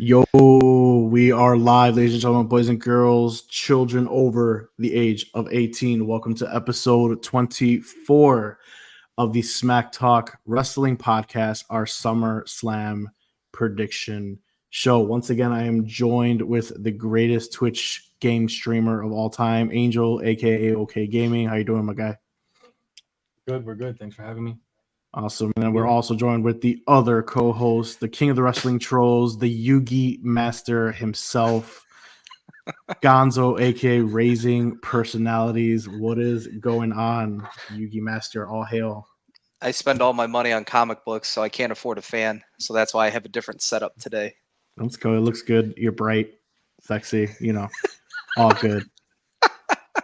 Yo, we are live, ladies and gentlemen, boys and girls, children over the age of 18. Welcome to episode 24 of the Smack Talk Wrestling Podcast, our Summerslam prediction show. Once again, I am joined with the greatest Twitch game streamer of all time, Angel, aka OK Gaming. How you doing, my guy? Good, we're good. Thanks for having me. Awesome. And then we're also joined with the other co-host, the king of the wrestling trolls, the Yugi master himself, Gonzo, aka Raising Personalities. What is going on, Yugi master? All hail. I spend all my money on comic books, so I can't afford a fan. So that's why I have a different setup today. Let's go. It looks good. You're bright, sexy, all good.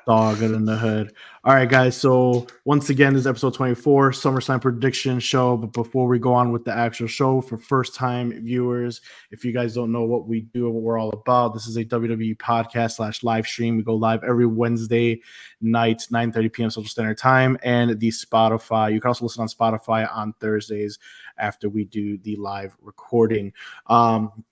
All good in the hood. All right, guys. So once again, this is episode 24, SummerSlam prediction show. But before we go on with the actual show, for first-time viewers, if you guys don't know what we do and what we're all about, this is a WWE podcast / live stream. We go live every Wednesday night, 9:30 p.m. Central Standard Time, and the Spotify. You can also listen on Spotify on Thursdays after we do the live recording.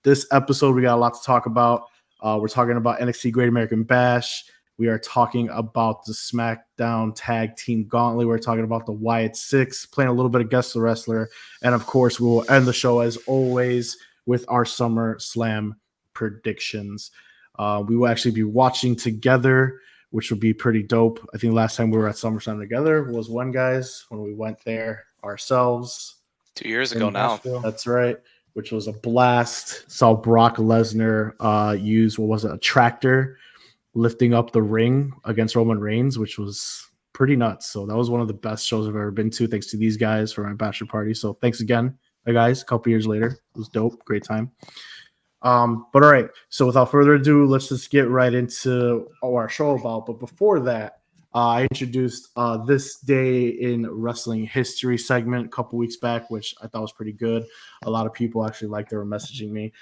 This episode, we got a lot to talk about. We're talking about NXT Great American Bash. We are talking about the SmackDown Tag Team Gauntlet. We're talking about the Wyatt Six, playing a little bit of Guess the Wrestler. And, of course, we will end the show, as always, with our SummerSlam predictions. We will actually be watching together, which would be pretty dope. I think last time we were at SummerSlam together was when we went there ourselves. 2 years ago now. That's right, which was a blast. Saw Brock Lesnar use, a tractor, lifting up the ring against Roman Reigns, which was pretty nuts. So that was one of the best shows I've ever been to, thanks to these guys for my bachelor party. So thanks again, guys. A couple years later, it was dope. Great time. But all right. So without further ado, let's just get right into our show about. But before that, I introduced this day in wrestling history segment a couple weeks back, which I thought was pretty good. A lot of people actually liked. They were messaging me.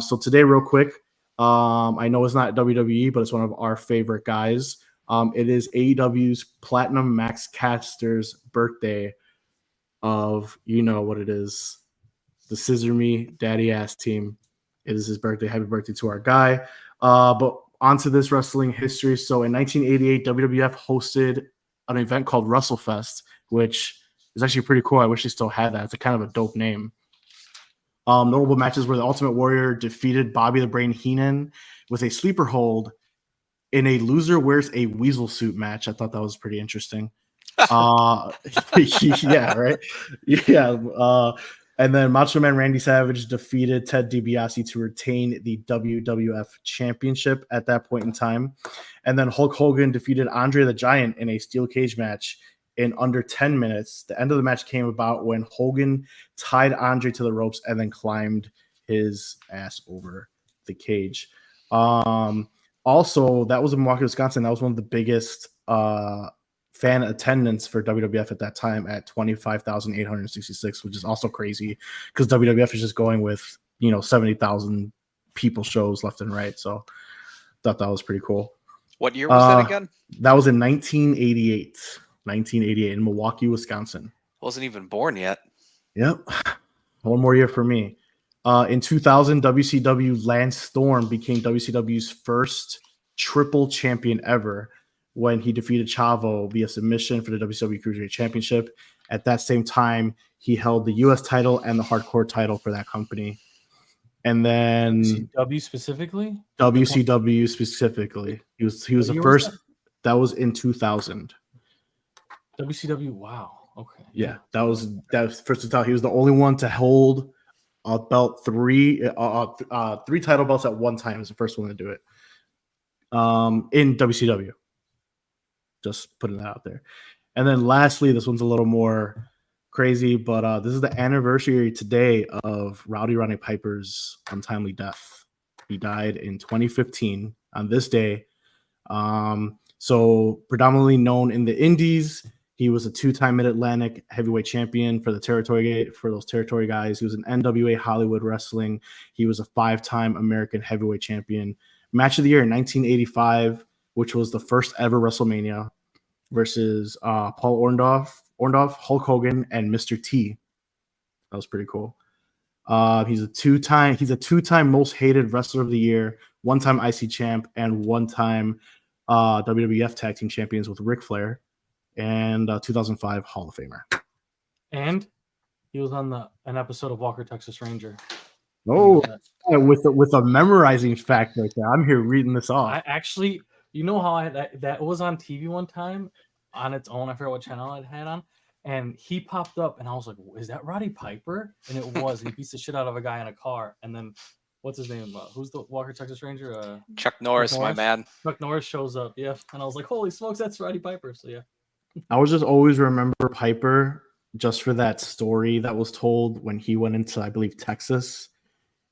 So today, real quick, I know it's not WWE, but it's one of our favorite guys. It is AEW's Platinum Max Caster's birthday of, you know what it is, the Scissor Me Daddy Ass team. It is his birthday. Happy birthday to our guy. But onto this wrestling history. So in 1988, WWF hosted an event called WrestleFest, which is actually pretty cool. I wish they still had that. It's a kind of a dope name. Notable matches where the Ultimate Warrior defeated Bobby the Brain Heenan with a sleeper hold in a loser wears a weasel suit match. I thought that was pretty interesting. Yeah, right? Yeah. And then Macho Man Randy Savage defeated Ted DiBiase to retain the WWF Championship at that point in time. And then Hulk Hogan defeated Andre the Giant in a steel cage match in under 10 minutes. The end of the match came about when Hogan tied Andre to the ropes and then climbed his ass over the cage. Also, that was in Milwaukee, Wisconsin. That was one of the biggest fan attendance for WWF at that time at 25,866, which is also crazy because WWF is just going with, 70,000 people shows left and right. So thought that was pretty cool. What year was that again? That was in 1988. 1988 in Milwaukee, Wisconsin. Wasn't even born yet. Yep. One more year for me. In 2000, WCW Lance Storm became WCW's first triple champion ever when he defeated Chavo via submission for the WCW Cruiserweight Championship. At that same time, he held the U.S. title and the hardcore title for that company. And then WCW specifically? WCW specifically. He was the first. That was in 2000. WCW, wow. Okay. Yeah, that was first to tell. He was the only one to hold about three title belts at one time. He was the first one to do it. In WCW. Just putting that out there. And then lastly, this one's a little more crazy, but this is the anniversary today of Roddy Piper's untimely death. He died in 2015 on this day. So predominantly known in the Indies. He was a two-time Mid-Atlantic heavyweight champion for those territory guys. He was an NWA Hollywood Wrestling. He was a five-time American heavyweight champion. Match of the year in 1985, which was the first ever WrestleMania, versus Paul Orndorff, Hulk Hogan, and Mr. T. That was pretty cool. He's a two-time most hated wrestler of the year, one-time IC champ, and one-time WWF Tag Team Champions with Ric Flair, and 2005 Hall of Famer. And he was on an episode of Walker Texas Ranger. Oh, with a memorizing fact right there. I'm here reading this off. I actually, you know how that was on TV one time on its own. I forget what channel it had on, and he popped up, and I was like, "Is that Roddy Piper?" And it was. He beats the shit out of a guy in a car, and then what's his name? Who's the Walker Texas Ranger? Chuck Norris, my man. Chuck Norris shows up, yeah, and I was like, "Holy smokes, that's Roddy Piper!" So yeah, I was just always remember Piper just for that story that was told when he went into, I believe, Texas.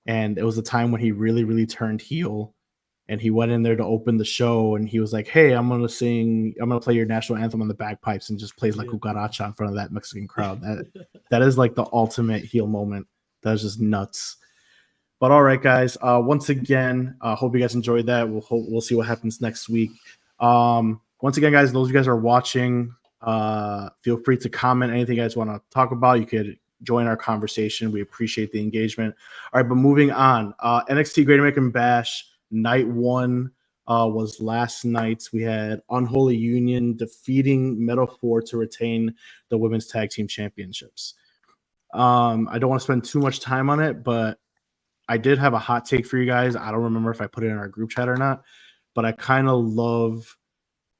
And it was a time when he really, really turned heel. And he went in there to open the show. And he was like, hey, I'm going to play your national anthem on the bagpipes, and just plays La Cucaracha in front of that Mexican crowd. That is like the ultimate heel moment. That is just nuts. But all right, guys. Once again, hope you guys enjoyed that. We'll see what happens next week. Once again, guys, those of you guys are watching, feel free to comment anything you guys want to talk about. You could join our conversation. We appreciate the engagement. All right, but moving on. NXT Great American Bash night 1 was last night. We had Unholy Union defeating Metal 4 to retain the women's tag team championships. I don't want to spend too much time on it, but I did have a hot take for you guys. I don't remember if I put it in our group chat or not, but I kind of love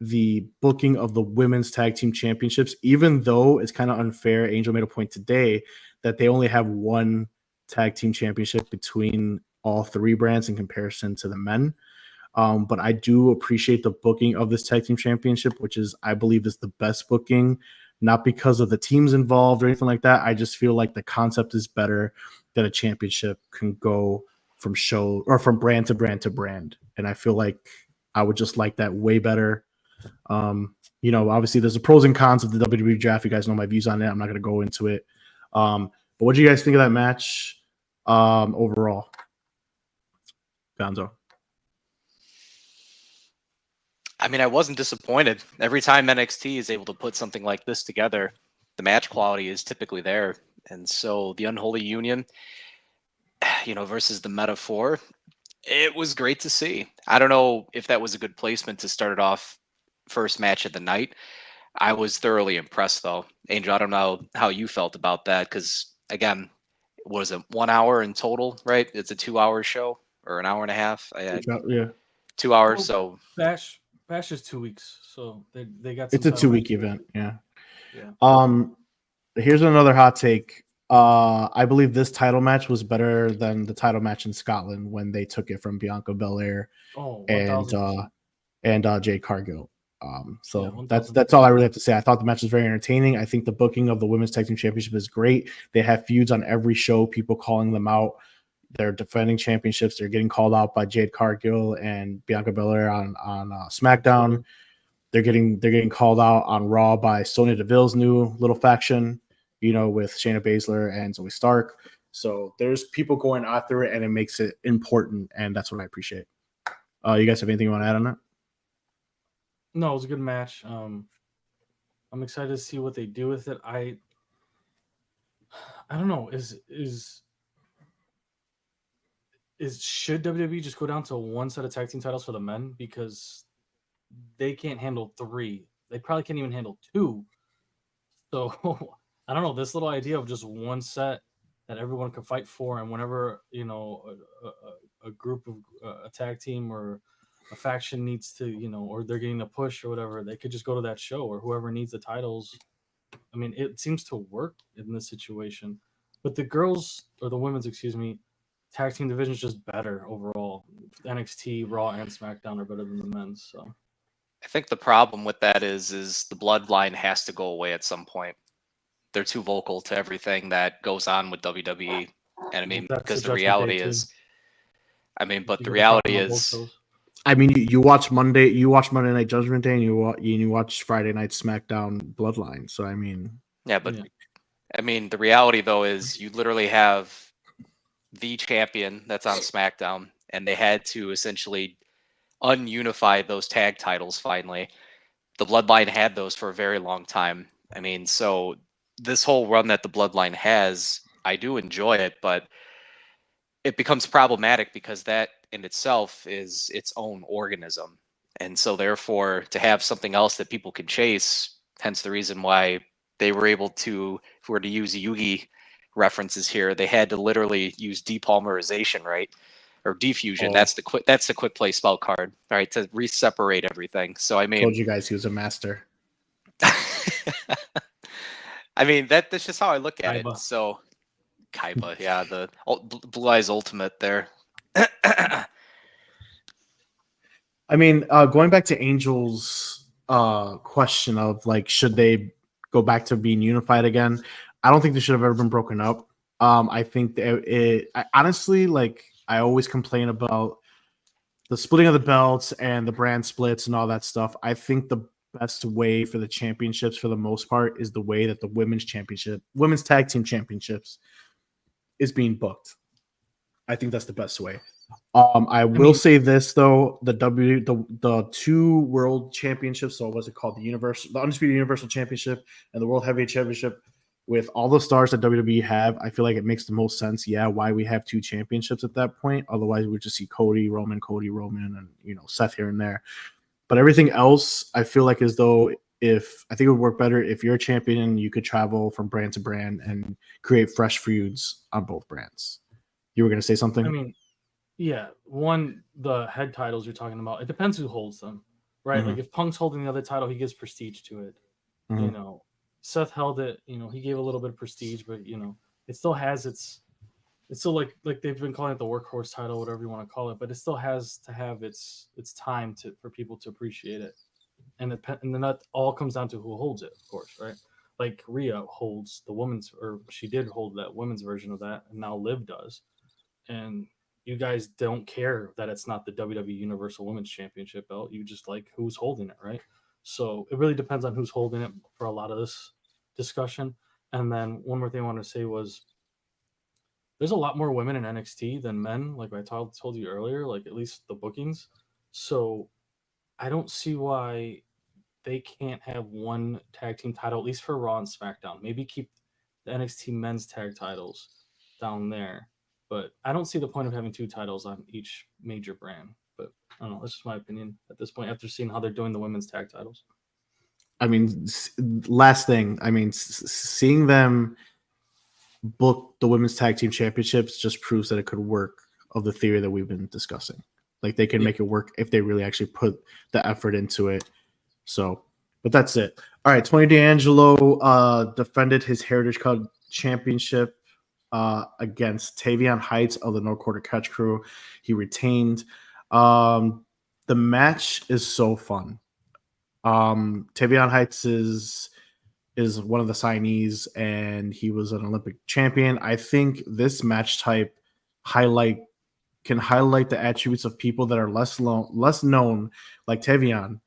the booking of the women's tag team championships, even though it's kind of unfair. Angel made a point today that they only have one tag team championship between all 3 brands in comparison to the men. But I do appreciate the booking of this tag team championship, which is, I believe, is the best booking, not because of the teams involved or anything like that. I just feel like the concept is better, that a championship can go from show or from brand to brand to brand. And I feel like I would just like that way better. Obviously there's the pros and cons of the WWE draft. You guys know my views on it. I'm not going to go into it. But what do you guys think of that match overall? Gonzo. I mean, I wasn't disappointed. Every time NXT is able to put something like this together, the match quality is typically there. And so the Unholy Union, versus the Meta 4, it was great to see. I don't know if that was a good placement to start it off first match of the night. I was thoroughly impressed, though. Angel, I don't know how you felt about that, because, again, was it 1 hour in total, right? It's a 2-hour show, or an hour and a half? Yeah. 2 hours, so... Bash is 2 weeks, so they got some... It's a 2-week event, yeah. Yeah. Here's another hot take. I believe this title match was better than the title match in Scotland when they took it from Bianca Belair and Jade Cargill. That's all I really have to say. I thought the match was very entertaining. I think the booking of the women's tag team championship is great. They have feuds on every show, people calling them out. They're defending championships. They're getting called out by Jade Cargill and Bianca Belair on SmackDown. They're getting called out on Raw by Sonya Deville's new little faction, with Shayna Baszler and Zoe Stark. So there's people going after it, and it makes it important, and that's what I appreciate. You guys have anything you want to add on that? No, it was a good match. I'm excited to see what they do with it. I don't know. Should WWE just go down to one set of tag team titles for the men, because they can't handle 3. They probably can't even handle 2. So I don't know. This little idea of just one set that everyone can fight for, and whenever a group of a tag team or a faction needs to, or they're getting a push or whatever, they could just go to that show, or whoever needs the titles. I mean, it seems to work in this situation. But the girls, or the women's, tag team division is just better overall. NXT, Raw, and SmackDown are better than the men's. So I think the problem with that is the bloodline has to go away at some point. They're too vocal to everything that goes on with WWE. And I mean, because the reality is, I mean, you watch Monday Night Judgment Day, and you watch Friday Night SmackDown Bloodline. So I mean, I mean, the reality though is you literally have the champion that's on SmackDown, and they had to essentially ununify those tag titles finally. The Bloodline had those for a very long time. I mean, so this whole run that the Bloodline has, I do enjoy it, but it becomes problematic because that in itself is its own organism. And so therefore to have something else that people can chase, hence the reason why they were able to, if we were to use Yugi references here, they had to literally use depolymerization, right? Or diffusion. Oh. That's the quick play spell card, right? To re-separate everything. So I mean, Told you guys he was a master. I mean that's just how I look at Kaiba. it. So Kaiba, yeah, the Blue Eyes Ultimate there. I mean, going back to Angel's question of like, should they go back to being unified again? I don't think they should have ever been broken up. I think that honestly, like, I always complain about the splitting of the belts and the brand splits and all that stuff. I think the best way for the championships, for the most part, is the way that the women's tag team championships, is being booked. I think that's the best way. I will say this though: the two world championships. So what's it called? The Undisputed Universal Championship and the World Heavyweight Championship. With all the stars that WWE have, I feel like it makes the most sense. Yeah, why we have two championships at that point? Otherwise, we'd just see Cody, Roman, and Seth here and there. But everything else, I feel like as though I think it would work better if you're a champion, you could travel from brand to brand and create fresh feuds on both brands. You were going to say something? I mean, yeah, the head titles you're talking about, it depends who holds them, right? Mhm. Like if Punk's holding the other title, he gives prestige to it. You know, Seth held it, he gave a little bit of prestige, but it still has it's still like they've been calling it the workhorse title, whatever you want to call it, but it still has to have its time for people to appreciate it. And then that all comes down to who holds it, of course, right? Like Rhea holds the women's, or she did hold that women's version of that, and now Liv does. And you guys don't care that it's not the WWE Universal Women's Championship belt. You just like who's holding it, right? So it really depends on who's holding it for a lot of this discussion. And then one more thing I wanted to say was there's a lot more women in NXT than men, like I told you earlier, like at least the bookings. So I don't see why they can't have one tag team title, at least for Raw and SmackDown. Maybe keep the NXT men's tag titles down there. But I don't see the point of having two titles on each major brand. But I don't know. That's just my opinion at this point after seeing how they're doing the women's tag titles. I mean, last thing. I mean, seeing them book the women's tag team championships just proves that it could work, of the theory that we've been discussing. Like they can make it work if they really actually put the effort into it. So, but that's it. All right, Tony D'Angelo defended his Heritage Cup championship against Tavion Heights of the North Quarter Catch Crew. He retained. The match is so fun. Tavion Heights is one of the signees, and he was an Olympic champion. I think this match type can highlight the attributes of people that are less known, like Tavion.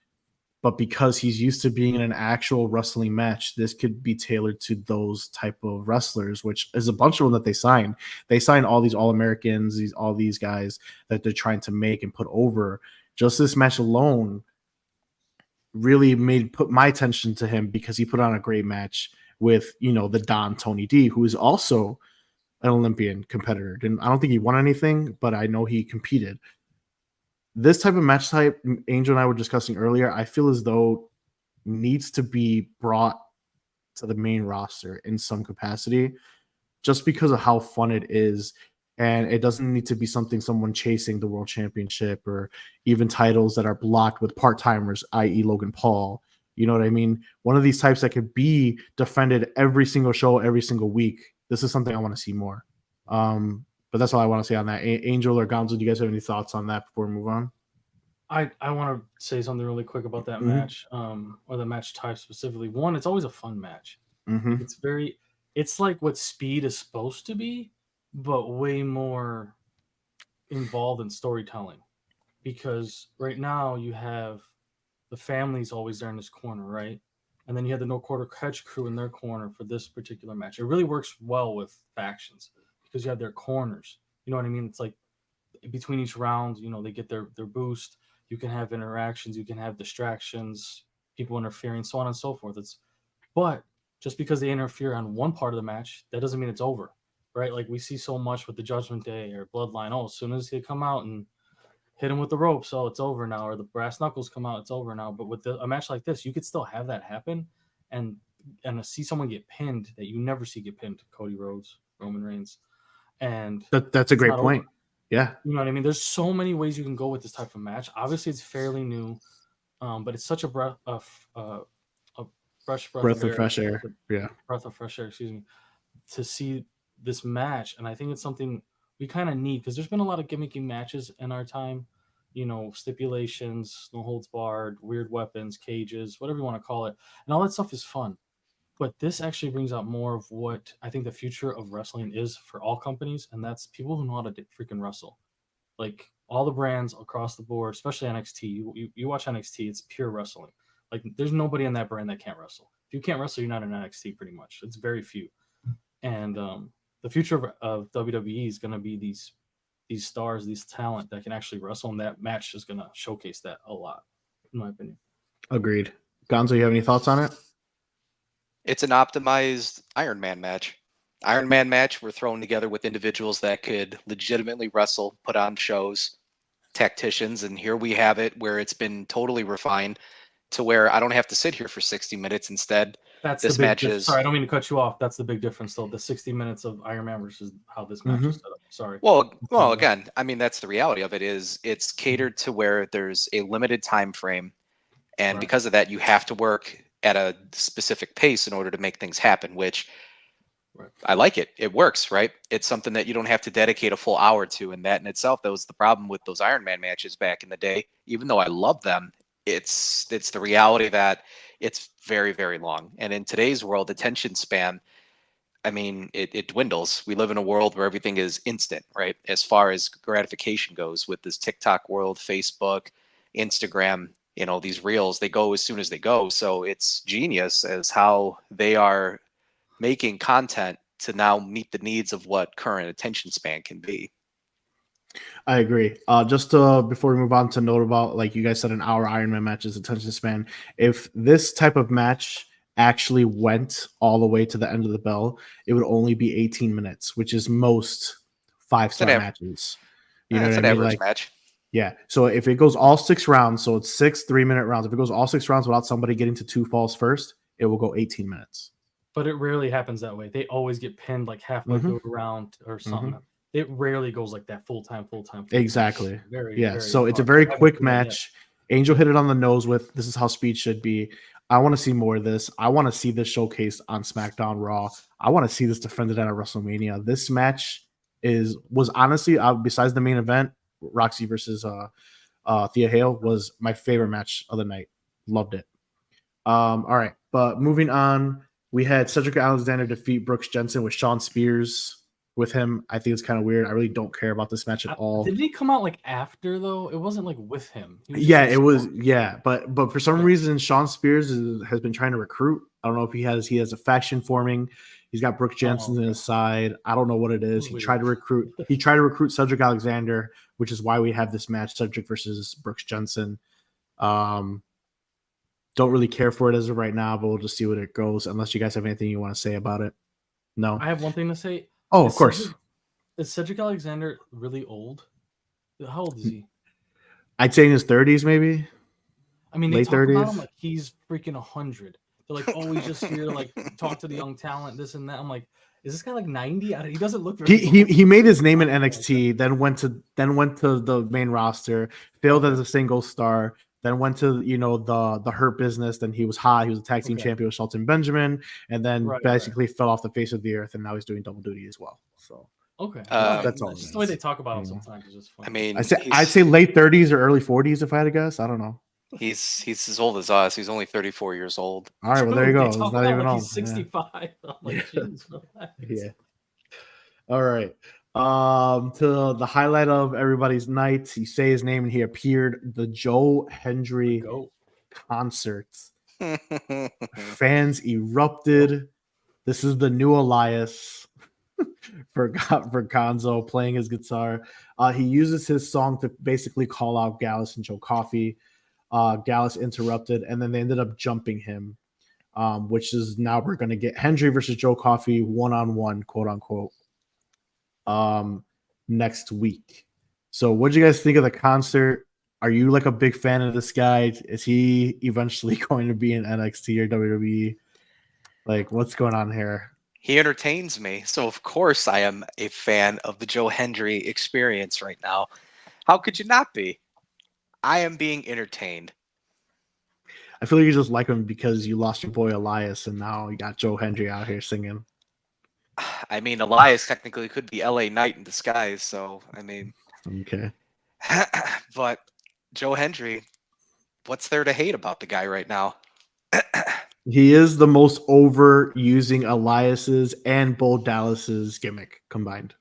But because he's used to being in an actual wrestling match, this could be tailored to those type of wrestlers, which is a bunch of them that they sign. They sign all these All-Americans, all these guys that they're trying to make and put over. Just this match alone really put my attention to him because he put on a great match with, the Don Tony D, who is also an Olympian competitor. And I don't think he won anything, but I know he competed. This type of match type, Angel and I were discussing earlier, I feel as though needs to be brought to the main roster in some capacity just because of how fun it is. And it doesn't need to be someone chasing the world championship or even titles that are blocked with part-timers, i.e. Logan Paul. You know what I mean? One of these types that could be defended every single show, every single week. This is something I want to see more. But that's all I want to say on that. Angel or Gonzo, do you guys have any thoughts on that before we move on? I want to say something really quick about that match, or the match type specifically. One, it's always a fun match. Mm-hmm. It's like what Speed is supposed to be, but way more involved in storytelling. Because right now you have the family's always there in this corner, right? And then you have the No Quarter Catch Crew in their corner for this particular match. It really works well with factions because you have their corners. You know what I mean? It's like between each round, they get their boost. You can have interactions, you can have distractions, people interfering, so on and so forth. But just because they interfere on one part of the match, that doesn't mean it's over. right? Like we see so much with the Judgment Day or Bloodline. Oh, as soon as they come out and hit him with the ropes, oh, it's over now. Or the brass knuckles come out, it's over now. But with a match like this, you could still have that happen and see someone get pinned that you never see get pinned. Cody Rhodes, Roman Reigns, and That's a it's great not point. over. Yeah, You know what I mean? There's so many ways you can go with this type of match. Obviously, it's fairly new, but it's such a fresh breath breath of of air. fresh air. Yeah, Breath of fresh air. Excuse me. To see this match, and I think it's something we kind of need because there's been a lot of gimmicky matches in our time. You know, stipulations, no holds barred, weird weapons, cages, whatever you want to call it, and all that stuff is fun. But this actually brings out more of what I think the future of wrestling is for all companies, and that's people who know how to freaking wrestle. Like all the brands across the board, especially NXT. You watch NXT, it's pure wrestling. Like there's nobody in that brand that can't wrestle. If you can't wrestle, you're not in NXT. Pretty much, it's very few. And the future of WWE is going to be these stars, these talent that can actually wrestle, and that match is going to showcase that a lot, in my opinion. agreed. Gonzo, you have any thoughts on it? It's an optimized Iron Man match. Iron Man match were thrown together with individuals that could legitimately wrestle, put on shows, tacticians, and here we have it where it's been totally refined to where I don't have to sit here for 60 minutes. Instead, That's this the big match is sorry, I don't mean to cut you off. That's the big difference, though. The 60 minutes of Iron Man versus how this match is set up. Sorry. well again, I mean that's the reality of it is it's catered to where there's a limited time frame, and Right. because of that you have to work at a specific pace in order to make things happen, which Right. I like it. It works, right? It's something that you don't have to dedicate a full hour to, and that in itself, that was the problem with those Iron Man matches back in the day. Even though I love them, it's the reality that it's very, very long. And in today's world, attention span, I mean, it dwindles. We live in a world where everything is instant, right? As far as gratification goes, with this TikTok world, Facebook, Instagram, you know, these reels, they go as soon as they go. So it's genius as how they are making content to now meet the needs of what current attention span can be. I agree. Just before we move on to note about, like you guys said, an hour Iron Man matches attention span. If this type of match actually went all the way to the end of the bell, it would only be 18 minutes, which is most 5-star matches. You know It's what I an mean? average Like, match. yeah. So if it goes all 6 rounds, so it's 6 3-minute rounds. If it goes all 6 rounds without somebody getting to 2 falls first, it will go 18 minutes. But it rarely happens that way. They always get pinned like halfway through a round or something. It rarely goes like that full time. Exactly. Very, yeah. very So it's a hard. very I haven't quick seen that yet. match. Angel hit it on the nose with this is how speed should be. I want to see more of this. I want to see this showcased on SmackDown Raw. I want to see this defended at a WrestleMania. This match was honestly, besides the main event, Roxy versus Thea Hale, was my favorite match of the night. Loved it. All right, but moving on, we had Cedric Alexander defeat Brooks Jensen with Shawn Spears with him. I think it's kind of weird. I really don't care about this match at all. Did he come out like after though? It wasn't like with him. He was just Yeah, like, it was. Yeah, but for some Okay. reason, Shawn Spears has been trying to recruit. I don't know if he has a faction forming. He's got Brooks Jensen on his side. I don't know what it is. He Weird. tried to recruit. He tried to recruit Cedric Alexander, which is why we have this match: Cedric versus Brooks Jensen. Don't really care for it as of right now, but we'll just see what it goes. Unless you guys have anything you want to say about it. No. I have one thing to say. Oh, of course. Is Cedric Alexander really old? How old is he? I'd say in his 30s, maybe. I mean, late they talk about 30s. him like he's freaking 100. They're like, oh, he's just here to like talk to the young talent, this and that. I'm like, is this guy like 90? He doesn't look very he made his name in NXT, then went to the main roster, failed as a single star, then went to the Hurt Business. Then he was hot. He was a tag team champion with Shelton Benjamin, and then basically fell off the face of the earth. And now he's doing double duty as well. So that's all. Just the way they talk about him sometimes is just funny. I mean, I'd say late 30s or early 40s if I had to guess. I don't know. He's as old as us. He's only 34 years old. All right, well there you go. It's not even like old. He's 65. I'm like, geez, yeah. All right. To the highlight of everybody's night, you say his name and he appeared. The Joe Hendry concert. Fans erupted. This is the new Elias for Gonzo playing his guitar. He uses his song to basically call out Gallus and Joe Coffey. Gallus interrupted, and then they ended up jumping him, which is now we're going to get Hendry versus Joe Coffey 1-on-1, quote unquote. next week. So what do you guys think of the concert? Are you like a big fan of this guy? Is he eventually going to be in NXT or WWE? Like, what's going on here? He entertains me, so of course I am a fan of the Joe Hendry experience right now. How could you not be? I am being entertained. I feel like you just like him because you lost your boy Elias, and now you got Joe Hendry out here singing. I mean, Elias technically could be LA Knight in disguise, so I mean, Okay. but Joe Hendry, what's there to hate about the guy right now? He is the most over using Elias's and Bo Dallas's gimmick combined.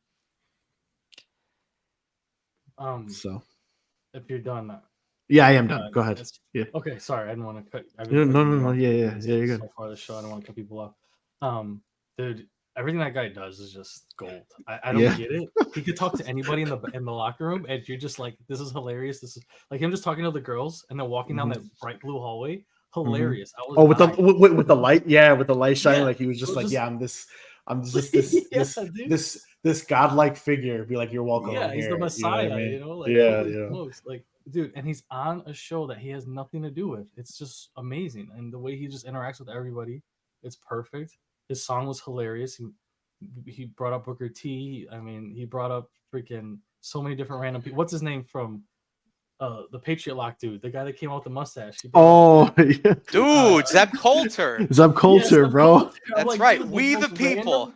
So, if you're done, yeah, I am done. Go ahead. Yeah. Okay, sorry, I didn't want to cut. No. Yeah. You're good. So far, the show, I don't want to cut people off. Dude, everything that guy does is just gold. I don't get it. He could talk to anybody in the locker room, and you're just like, this is hilarious. This is like him just talking to the girls, and then walking down that bright blue hallway. Hilarious. I was with the light, with the light shining, like he was just like, I'm just this godlike figure. Be like, you're welcome. Yeah, he's the Messiah. You know, like smokes. Like, dude, and he's on a show that he has nothing to do with. It's just amazing, and the way he just interacts with everybody, it's perfect. His song was hilarious. He brought up Booker T. I mean, he brought up freaking so many different random people. What's his name from the Patriot Lock dude? The guy that came out with the mustache. Dude, Zeb Coulter. Zeb Coulter, bro. That's like, right. We the people.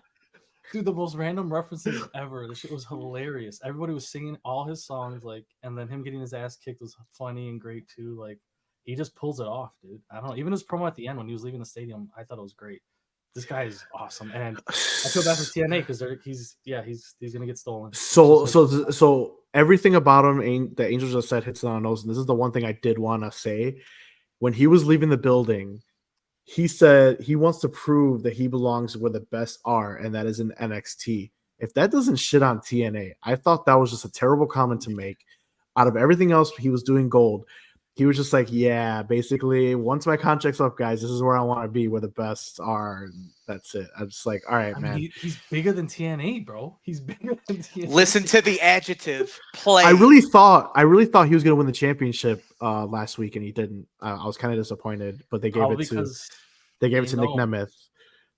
Dude, the most random references ever. The shit was hilarious. Everybody was singing all his songs, like, and then him getting his ass kicked was funny and great too. Like, he just pulls it off, dude. I don't know. Even his promo at the end when he was leaving the stadium, I thought it was great. This guy is awesome, and I feel bad for TNA because he's gonna get stolen. So everything about him, the Angels just said hits on the nose, and this is the one thing I did want to say. When he was leaving the building, he said he wants to prove that he belongs where the best are, and that is in NXT. If that doesn't shit on TNA, I thought that was just a terrible comment to make. Out of everything else, he was doing gold. He was just like, yeah, basically, once my contract's up, guys, this is where I want to be, where the best are. And that's it. I'm just like, all right, man. He's bigger than TNA, bro. He's bigger than TNA. Listen to the adjective. Play. I really thought he was going to win the championship last week, and he didn't. I was kind of disappointed, but they gave it to Nick Nemeth.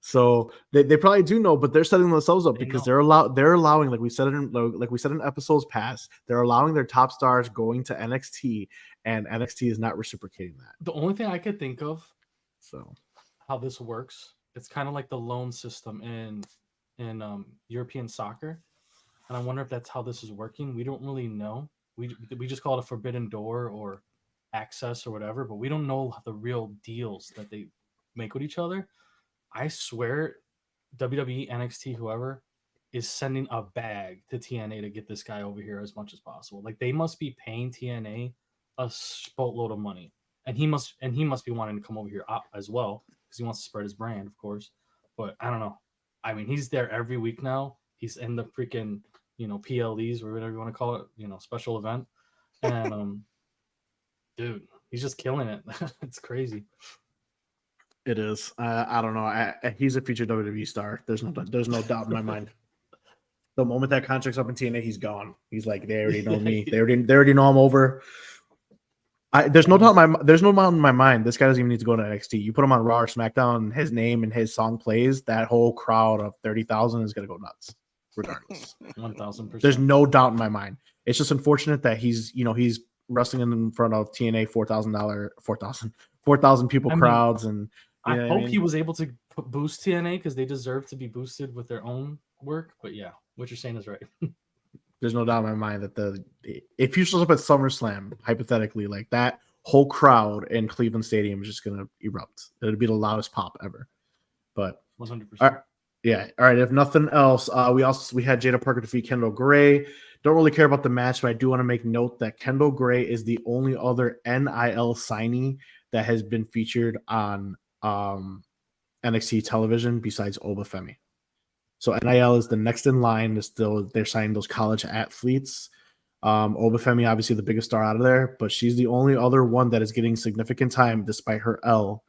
So they probably do know, but they're setting themselves up because they're allowing, like we said in episodes past, they're allowing their top stars going to NXT, and NXT is not reciprocating that. The only thing I could think of, how this works, it's kind of like the loan system in European soccer, and I wonder if that's how this is working. We don't really know. We just call it a forbidden door or access or whatever, but we don't know the real deals that they make with each other. I swear WWE, NXT, whoever is sending a bag to TNA to get this guy over here as much as possible. Like, they must be paying TNA a boatload of money, and he must be wanting to come over here as well because he wants to spread his brand, of course. But I don't know. I mean, he's there every week now. He's in the freaking PLEs or whatever you want to call it, special event, and dude, he's just killing it. It's crazy. It is. I don't know. He's a future WWE star. There's no doubt in my mind. The moment that contract's up in TNA, he's gone. He's like, they already know me. They already know I'm over. There's no doubt in my mind. This guy doesn't even need to go to NXT. You put him on Raw or SmackDown, and his name and his song plays, that whole crowd of 30,000 is gonna go nuts, regardless. 1,000%. There's no doubt in my mind. It's just unfortunate that he's wrestling in front of TNA 4,000 people crowds, and I hope he was able to boost TNA because they deserve to be boosted with their own work. But yeah, what you're saying is right. There's no doubt in my mind that if he shows up at SummerSlam, hypothetically, like that whole crowd in Cleveland Stadium is just gonna erupt. It'll be the loudest pop ever. But 100%. All right. If nothing else, we had Jada Parker defeat Kendall Gray. Don't really care about the match, but I do want to make note that Kendall Gray is the only other NIL signee that has been featured on NXT television besides Obafemi. So NIL is the next in line. They're signing those college athletes. Obafemi, obviously the biggest star out of there, but she's the only other one that is getting significant time despite her L.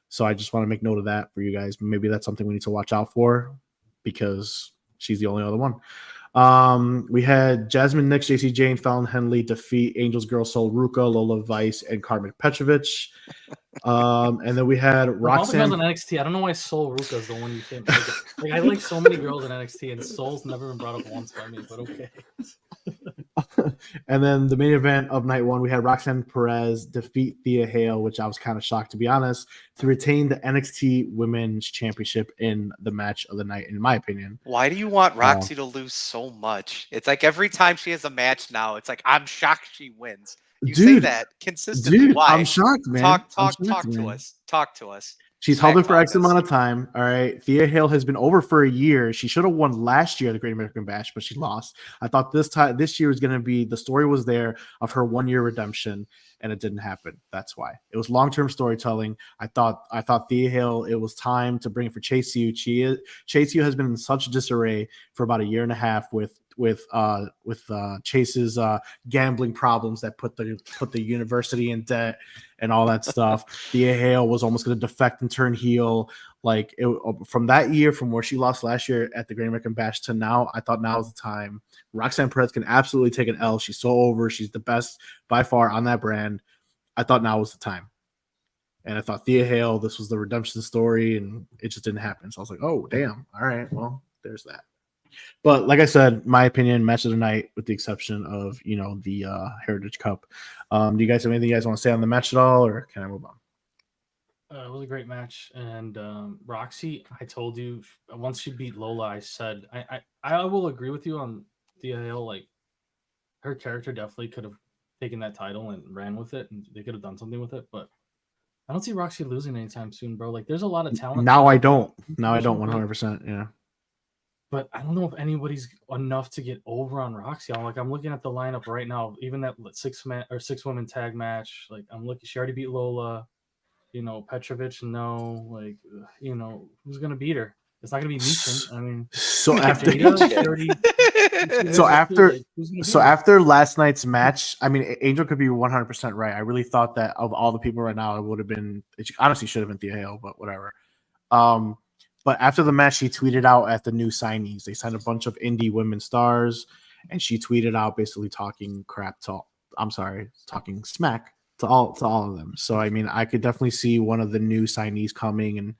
So I just want to make note of that for you guys. Maybe that's something we need to watch out for because she's the only other one. We had Jasmine Nix, JC Jane, Fallon Henley defeat Angels Girl Soul Ruka, Lola Vice, and Carmen Petrovic. And then we had Of all the girls Roxanne. in NXT, I don't know why Soul Ruka is the one you say. Like I like so many girls in NXT, and Soul's never been brought up once by me. But okay. And then the main event of night one, we had Roxanne Perez defeat Thea Hale, which I was kind of shocked, to be honest, to retain the NXT Women's Championship in the match of the night, in my opinion. Why do you want Roxy to lose so much? It's like every time she has a match now, it's like, I'm shocked she wins. You say that consistently. Dude, Why? I'm shocked, man. Talk to us. Talk to us. She's held it for X amount of time. All right. Thea Hale has been over for a year. She should have won last year at the Great American Bash, but she lost. I thought this year was going to be, the story was there of her 1 year redemption, and it didn't happen. That's why. It was long-term storytelling. I thought Thea Hale, it was time to bring it for Chase U. Chase U has been in such disarray for about a year and a half with Chase's gambling problems that put the university in debt and all that stuff. Thea Hale was almost going to defect and turn heel. Like from that year, from where she lost last year at the Great American Bash to now, I thought now was the time. Roxanne Perez can absolutely take an L. She's so over. She's the best by far on that brand. I thought now was the time. And I thought Thea Hale, this was the redemption story, and it just didn't happen. So I was like, oh, damn. All right, well, there's that. But like I said, my opinion, match of the night, with the exception of, the Heritage Cup. Do you guys have anything you guys want to say on the match at all, or can I move on? It was a great match. And Roxy, I told you, once she beat Lola, I said, I will agree with you on Thea Hale. Like, her character definitely could have taken that title and ran with it, and they could have done something with it. But I don't see Roxy losing anytime soon, bro. Like, there's a lot of talent. Now I don't 100%. Yeah. But I don't know if anybody's enough to get over on Roxy. I'm looking at the lineup right now. Even that six woman tag match. Like, I'm looking. She already beat Lola. Petrovic. No. Like, who's gonna beat her? It's not gonna be Meechin. I mean, after last night's match, I mean, Angel could be 100% right. I really thought that of all the people right now, it would have been. It honestly should have been Thea Hale, but whatever. But after the match, she tweeted out at the new signees. They signed a bunch of indie women stars, and she tweeted out basically talking smack to all of them. So I mean, I could definitely see one of the new signees coming and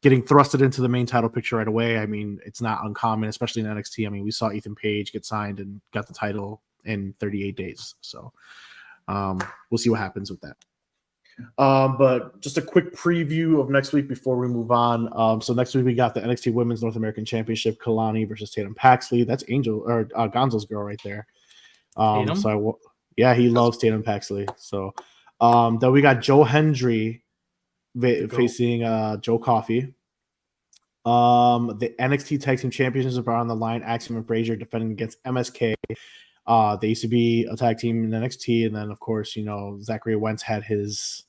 getting thrusted into the main title picture right away. I mean, it's not uncommon, especially in NXT. I mean, we saw Ethan Page get signed and got the title in 38 days. So we'll see what happens with that. But just a quick preview of next week before we move on. So next week we got the NXT Women's North American Championship, Kalani versus Tatum Paxley. That's Angel or Gonzo's girl right there. He loves Tatum Paxley. So then we got Joe Hendry facing Joe Coffey. The NXT Tag Team Championships are on the line. Axiom and Frazier defending against MSK. They used to be a tag team in NXT, and then of course, Zachary Wentz had his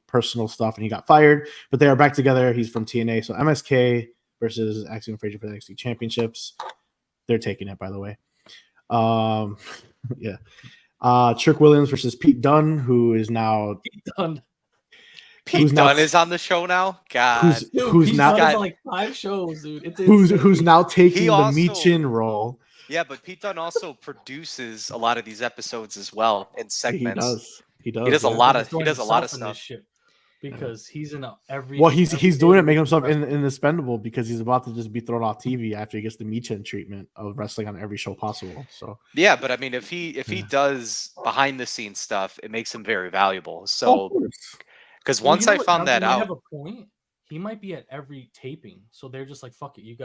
personal stuff and he got fired, but they are back together. He's from TNA. So MSK versus Axiom and Frazier for the NXT Championships. They're taking it, by the way. Trick Williams versus Pete Dunne, who is now Pete Dunne is on the show now. God, who's now got like 5 shows, dude. Who's now taking the Meechin role. Yeah, but Pete Dunne also produces a lot of these episodes as well in segments. He does a lot of stuff. Because he's in every. Well, he's doing it, making himself indispensable because he's about to just be thrown off TV after he gets the Meechin treatment of wrestling on every show possible. So yeah, but I mean, if he does behind the scenes stuff, it makes him very valuable. So because once I found that out, have a point. He might be at every taping, so they're just like, "Fuck it, you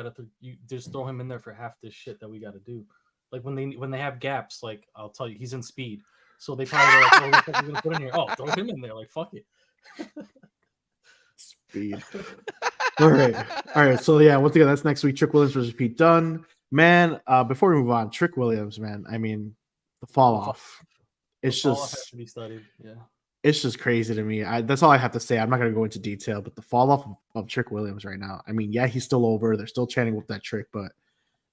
just throw him in there for half this shit that we got to do." Like when they have gaps, like I'll tell you, he's in Speed, so they probably like, "Oh, what the fuck are we gonna put in here? Oh, throw him in there, like fuck it." Speed. All right. So yeah, once again, that's next week. Trick Williams versus Pete Dunne. Man, before we move on, Trick Williams, man. I mean, the fall off. It's just has to be studied. Yeah. It's just crazy to me. That's all I have to say. I'm not going to go into detail, but the fall off of Trick Williams right now. I mean, yeah, he's still over. They're still chanting with that trick, but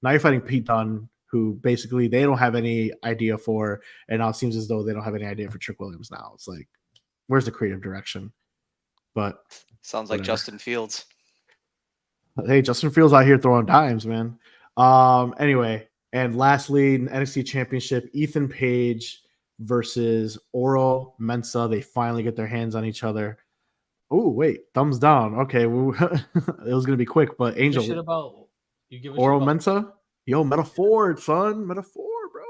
now you're fighting Pete Dunne, who basically they don't have any idea for, and now it seems as though they don't have any idea for Trick Williams now. It's like, where's the creative direction? But sounds like Justin Fields. Hey, Justin Fields out here throwing dimes, man. Anyway, And lastly, NXT Championship, Ethan Page versus Oro Mensa. They finally get their hands on each other. Oh, wait, thumbs down. Okay, it was gonna be quick, but You give a Angel, shit about Oro Mensa, yo, metaphor, son, metaphor, bro.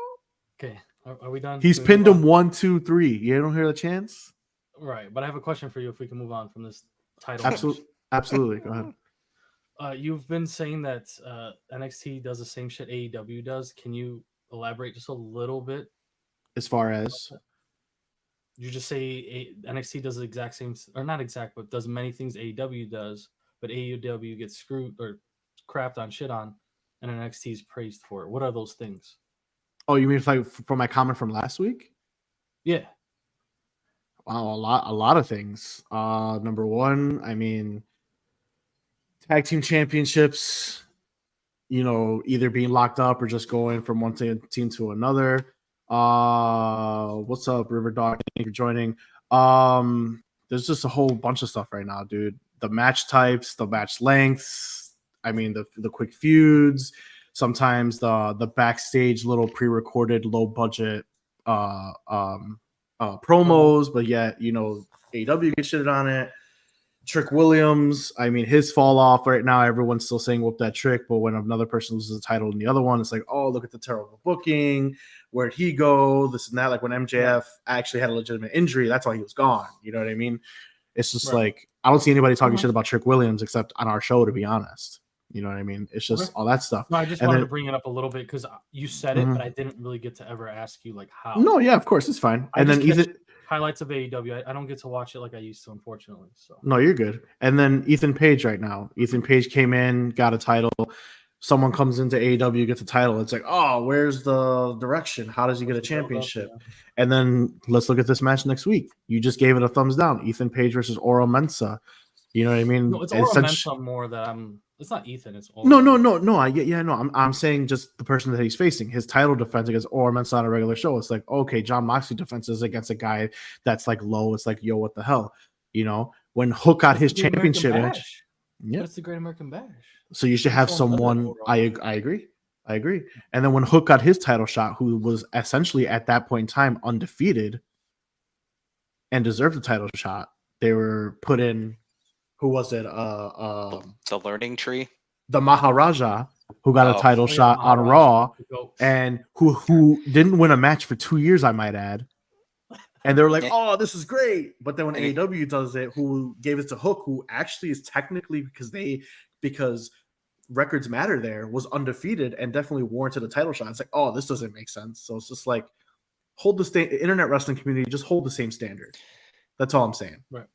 Okay, are we done? He's Can we move pinned him on? 1, 2, 3. You don't hear the chance? Right, but I have a question for you. If we can move on from this title Absolutely, absolutely. Go ahead. match, you've been saying that NXT does the same shit AEW does. Can you elaborate just a little bit? As far as You just say NXT does the exact same, or not exact, but does many things AEW does, but AEW gets screwed or crapped on, shit on, and NXT is praised for it. What are those things? oh, you mean like for my comment from last week? Yeah, Wow, a lot of things. Number one, I mean, tag team championships, you know, either being locked up or just going from one team to another. What's up, River Dog? Thank you for joining. There's just a whole bunch of stuff right now, dude. The match types, the match lengths. I mean, the quick feuds. Sometimes the backstage little pre-recorded low budget promos, but yet you know AEW gets shit on it. Trick Williams, I mean, his fall off right now, everyone's still saying whoop that trick, but when another person loses the title in the other one, it's like, oh, look at the terrible booking. Where'd he go? This and that. Like when MJF actually had a legitimate injury, that's why he was gone. You know what I mean? It's just like, I don't see anybody talking shit about Trick Williams except on our show, to be honest. You know what I mean? It's just all that stuff. No, I just wanted to bring it up a little bit because you said it, but I didn't really get to ever ask you like how. No, yeah, of course, it's fine. And then Ethan highlights of AEW. I don't get to watch it like I used to, unfortunately. So no, you're good. And then Ethan Page right now. Ethan Page came in, got a title. Someone comes into AEW, gets a title. It's like, oh, where's the direction? How does he get a championship? And then let's look at this match next week. You just gave it a thumbs down. Ethan Page versus Oro Mensa. You know what I mean? No, it's Oro Mensa more that I'm. It's not Ethan. It's Oro. No. I'm saying just the person that he's facing. His title defense against Oro Mensa on a regular show. It's like, okay, John Moxley defenses against a guy that's like low. It's like, yo, what the hell? You know, when Hook got his championship match. Yeah, it's the Great American Bash. So you should have someone. I agree. And then when Hook got his title shot, who was essentially at that point in time undefeated and deserved the title shot, they were put in. Who was it? The Learning Tree, the Maharaja, who got a title shot on Raw, and who didn't win a match for 2 years, I might add. And they were like, "Oh, this is great!" But then when AEW does it, who gave it to Hook, who actually is technically because records matter, there was undefeated and definitely warranted a title shot. It's like, oh, this doesn't make sense. So it's just like, hold the internet wrestling community, just hold the same standard. That's all I'm saying. Right.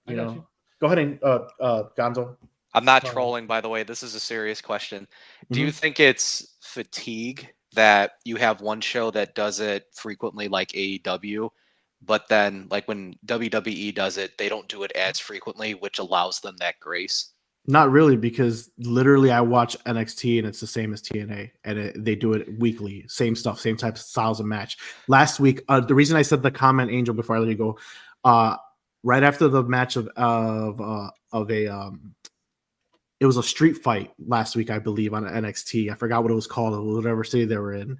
You know. Go ahead and Gonzo. I'm not trolling, by the way. This is a serious question. Do you think it's fatigue that you have one show that does it frequently like AEW, but then like when WWE does it, they don't do it as frequently, which allows them that grace? Not really, because literally I watch NXT and it's the same as TNA, and they do it weekly. Same stuff, same types of styles of match. Last week, the reason I said the comment, Angel, before I let you go, right after the match it was a street fight last week, I believe, on NXT. I forgot what it was called, or whatever city they were in.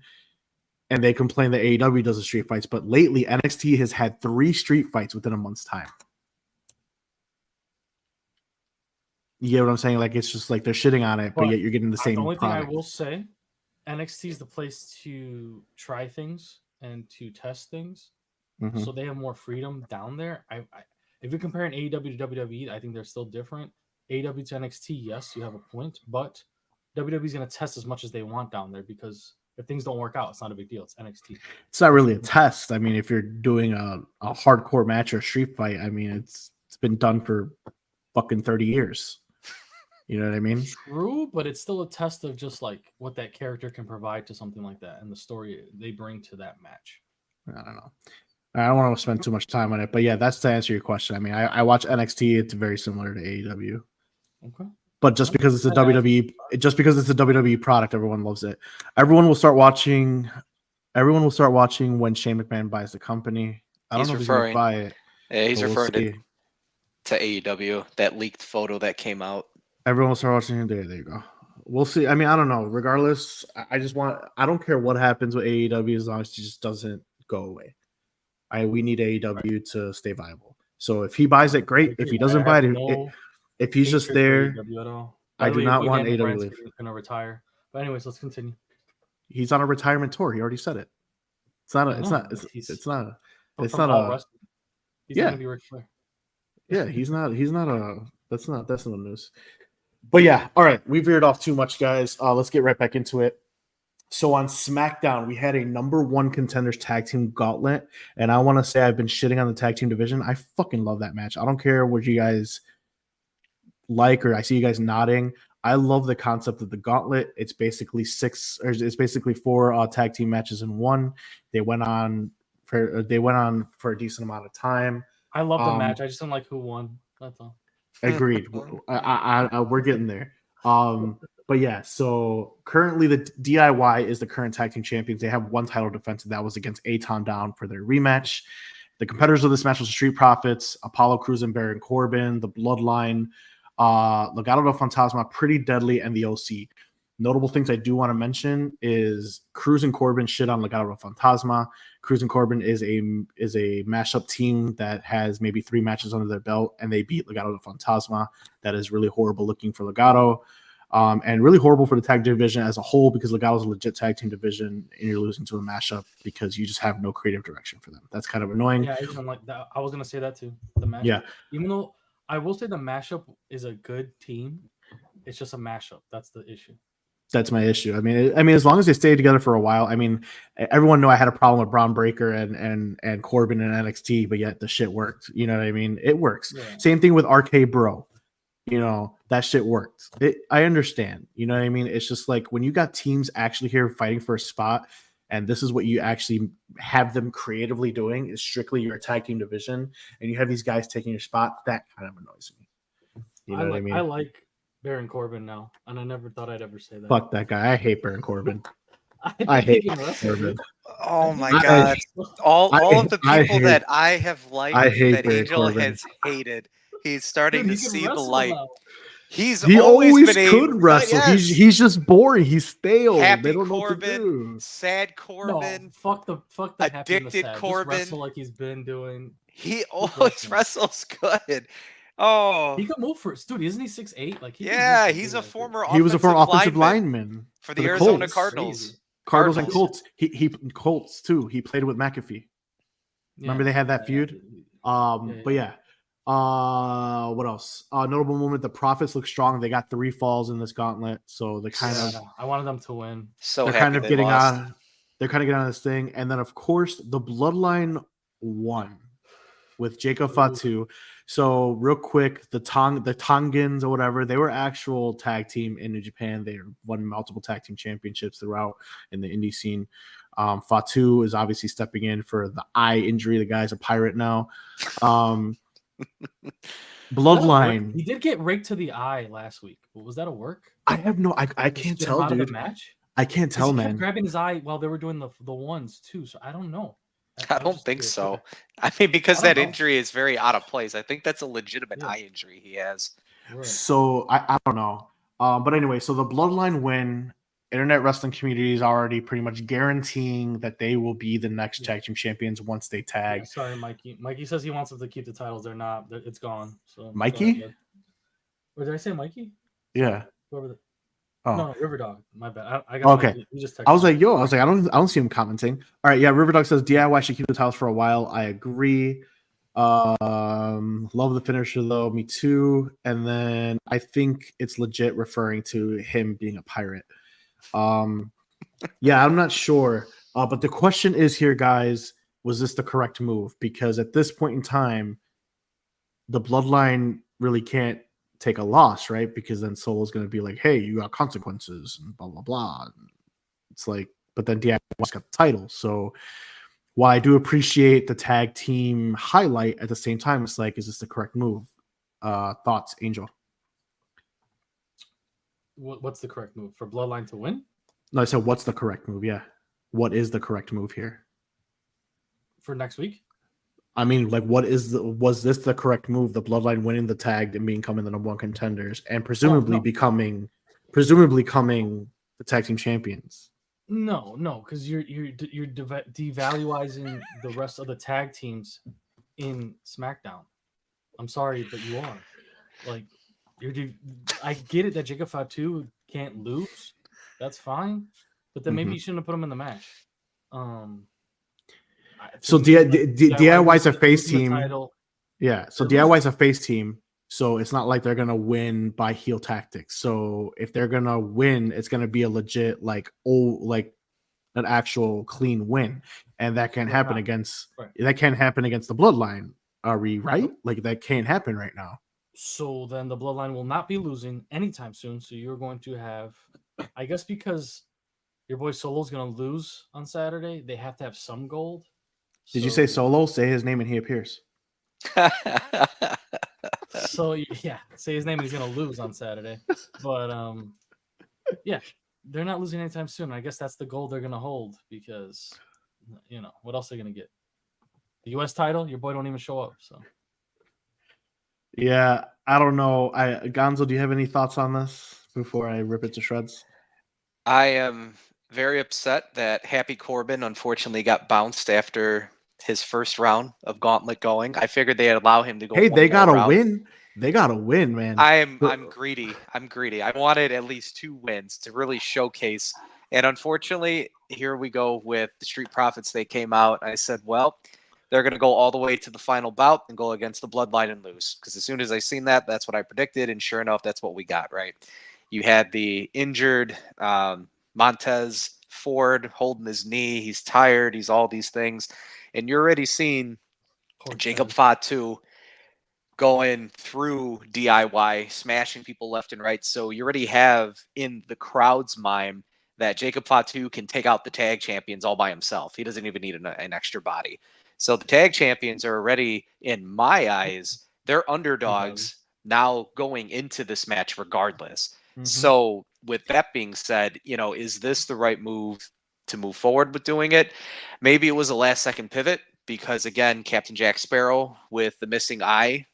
And they complained that AEW does the street fights, but lately NXT has had 3 street fights within a month's time. You get what I'm saying? Like, it's just like they're shitting on it, but yet you're getting the same only product. thing I will say, NXT is the place to try things and to test things. So they have more freedom down there. If you're comparing AEW to WWE, I think they're still different. AEW to NXT, yes, you have a point, but WWE is going to test as much as they want down there, because if things don't work out, it's not a big deal. It's NXT. It's not really a test. I mean, if you're doing a hardcore match or a street fight, I mean, it's been done for fucking 30 years. You know what I mean? True, but it's still a test of just like what that character can provide to something like that and the story they bring to that match. I don't know. I don't want to spend too much time on it, but yeah, that's to answer your question. I mean, I watch NXT. It's very similar to AEW. Okay. But just because it's a WWE product, everyone loves it. Everyone will start watching when Shane McMahon buys the company. I don't know if he's going to buy it. Yeah, he's referring to AEW, that leaked photo that came out. Everyone will start watching. There you go. We'll see. I mean, I don't know. Regardless, I don't care what happens with AEW as long as it just doesn't go away. We need AEW to stay viable. So if he buys it, great. If he doesn't buy it, if he's just there, AEW at all. I do not want AEW to Bryan's leave. gonna retire. But anyways, let's continue. He's on a retirement tour. He already said it. It's not. It's not. It's not. It's not a. He's gonna be Ric Flair. Yeah, he's not. He's not a. That's not news. But yeah, all right. We veered off too much, guys. Let's get right back into it. So on SmackDown, we had a number 1 contenders tag team gauntlet, and I want to say I've been shitting on the tag team division. I fucking love that match. I don't care what you guys like, or I see you guys nodding. I love the concept of the gauntlet. It's basically 4 tag team matches in one. They went on for a decent amount of time. I love the match. I just don't like who won. That's all. Agreed. We're getting there. But yeah, so currently the DIY is the current tag team champions. They have 1 title defense, and that was against Aton Down for their rematch. The competitors of this match was Street Profits, Apollo Crews and Baron Corbin, the Bloodline, Legado del Fantasma, Pretty Deadly, and the OC. Notable things I do want to mention is Crews and Corbin shit on Legado del Fantasma. Crews and Corbin is a mashup team that has maybe 3 matches under their belt, and they beat Legado del Fantasma. That is really horrible looking for Legado. And really horrible for the tag division as a whole, because Legado is a legit tag team division, and you're losing to a mashup because you just have no creative direction for them. That's kind of annoying. Yeah, I don't like that. I was gonna say that too. The mashup. Yeah. Even though I will say the mashup is a good team, it's just a mashup. That's the issue. That's my issue. I mean, as long as they stay together for a while. I mean, everyone know I had a problem with Braun Breaker and Corbin and NXT, but yet the shit worked. You know what I mean? It works. Yeah. Same thing with RK Bro. You know, that shit worked. I understand. You know what I mean? It's just like when you got teams actually here fighting for a spot, and this is what you actually have them creatively doing, is strictly your tag team division, and you have these guys taking your spot, that kind of annoys me. You know what I mean? I like Baron Corbin now, and I never thought I'd ever say that. Fuck that guy. I hate Baron Corbin. I hate Corbin. Oh my god! All of the people that I have liked that Angel has hated. He's starting to see the light. Now. He always could wrestle. Yes. He's just boring. He's stale. Happy they don't Corbin, know what to do. Sad Corbin. No, fuck the addicted Corbin. Just wrestle like he's been doing. He always wrestles good. Oh, he can move for it, dude. Isn't he 6'8"? Like he's a former. He was a former offensive lineman for the Arizona Cardinals. Cardinals and Colts. He Colts too. He played with McAfee. Remember they had that feud. But yeah. What else? Notable moment. The Profits look strong. They got 3 falls in this gauntlet, so they kind of. I wanted them to win. So they're kind of getting on. They're kind of getting on this thing, and then of course the Bloodline won with Jacob Fatu. So real quick, the Tongans or whatever, they were actual tag team in New Japan. They won multiple tag team championships throughout in the indie scene. Fatu is obviously stepping in for the eye injury. The guy's a pirate now. Bloodline. He did get raked to the eye last week. Was that a work? I have no. I can't tell, dude. Match? I can't tell, man. Kept grabbing his eye while they were doing the ones too. So I don't know. I don't think so. I mean, because that injury is very out of place. I think that's a legitimate eye injury he has. Right. So I don't know. But anyway, so the Bloodline win. Internet wrestling community is already pretty much guaranteeing that they will be the next tag team champions once they tag. Yeah, sorry, Mikey. Mikey says he wants them to keep the titles. They're not. It's gone. So Mikey? Or did I say Mikey? Yeah. Whoever no, River Dog. My bad. I got okay. I was like, I don't see him commenting. All right, yeah. River Dog says DIY should keep the titles for a while. I agree. Love the finisher though. Me too. And then I think it's legit referring to him being a pirate. Yeah, I'm not sure. But the question is here, guys, was this the correct move? Because at this point in time, the Bloodline really can't take a loss, right? Because then Solo's going to be like, hey, you got consequences and blah, blah, blah. It's like, but then DIY's got the title. So while I do appreciate the tag team highlight, at the same time, it's like, is this the correct move? Thoughts, Angel? What's the correct move? For Bloodline to win? No, I said, what's the correct move? Yeah. What is the correct move here? For next week? I mean, like, was this the correct move? The Bloodline winning the tag and becoming the number 1 contenders and presumably becoming presumably coming the tag team champions. No, because you're devaluing the rest of the tag teams in SmackDown. I'm sorry, but you are. Like, I get it that Jacob Fatu can't lose. That's fine, but then maybe you shouldn't have put him in the match. So DIY is a face team. Title, yeah, so DIY is a face team. So it's not like they're gonna win by heel tactics. So if they're gonna win, it's gonna be a legit an actual clean win, and that can't happen against that can't happen against the Bloodline. Are we right? Like that can't happen right now. So then the Bloodline will not be losing anytime soon. So you're going to have, I guess, because your boy Solo's going to lose on Saturday, they have to have some gold. Did you say Solo? Say his name and he appears. So yeah, say his name and he's going to lose on Saturday. But yeah, they're not losing anytime soon. I guess that's the gold they're going to hold because, what else are they going to get? The U.S. title? Your boy don't even show up. So. Yeah, I don't know. Gonzo, do you have any thoughts on this before I rip it to shreds? I am very upset that Happy Corbin unfortunately got bounced after his first round of Gauntlet going. I figured they'd allow him to go. Hey, they gotta win. They gotta win, man. I'm greedy. I wanted at least 2 wins to really showcase. And unfortunately, here we go with the Street Profits. They came out. I said, well, they're going to go all the way to the final bout and go against the Bloodline and lose. Because as soon as I seen that, that's what I predicted. And sure enough, that's what we got, right? You had the injured Montez Ford holding his knee. He's tired. He's all these things. And you're already seeing Jacob Fatu going through DIY, smashing people left and right. So you already have in the crowd's mind that Jacob Fatu can take out the tag champions all by himself. He doesn't even need an extra body. So the tag champions are already, in my eyes, they're underdogs now going into this match regardless. So with that being said, is this the right move to move forward with doing it? Maybe it was a last-second pivot because, again, Captain Jack Sparrow with the missing eye,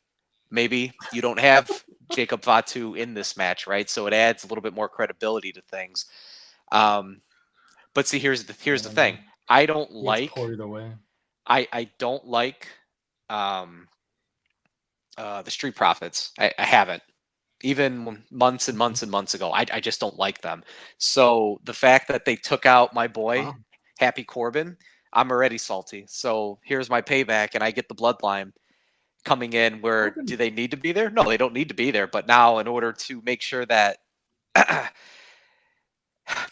maybe you don't have Jacob Fatu in this match, right? So it adds a little bit more credibility to things. But see, here's the thing. I don't like I don't like the Street Profits. I haven't. Even months and months and months ago, I just don't like them. So the fact that they took out my boy, Happy Corbin, I'm already salty. So here's my payback, and I get the Bloodline coming in. Where do they need to be there? No, they don't need to be there. But now, in order to make sure that the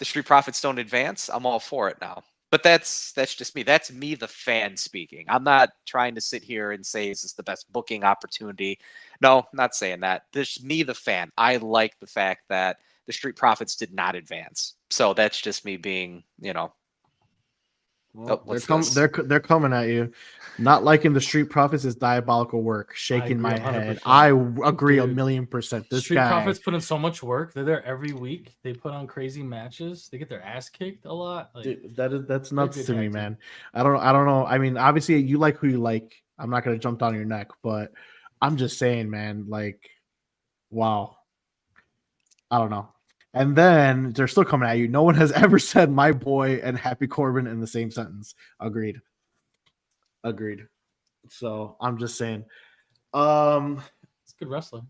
Street Profits don't advance, I'm all for it now. But that's just me. That's me, the fan, speaking. I'm not trying to sit here and say, is this the best booking opportunity? No, I'm not saying that. This is me, the fan. I like the fact that the Street Profits did not advance. So that's just me being, Well, they're coming at you. Not liking the Street Profits is diabolical work. Shaking my head. I agree 1,000,000%. The Street Profits put in so much work. They're there every week. They put on crazy matches. They get their ass kicked a lot. Dude, that's nuts to me, man. I don't know. I mean, obviously you like who you like. I'm not gonna jump down your neck, but I'm just saying, man, like, wow. I don't know. And then they're still coming at you. No one has ever said my boy and Happy Corbin in the same sentence. Agreed. So I'm just saying. He's a good wrestler.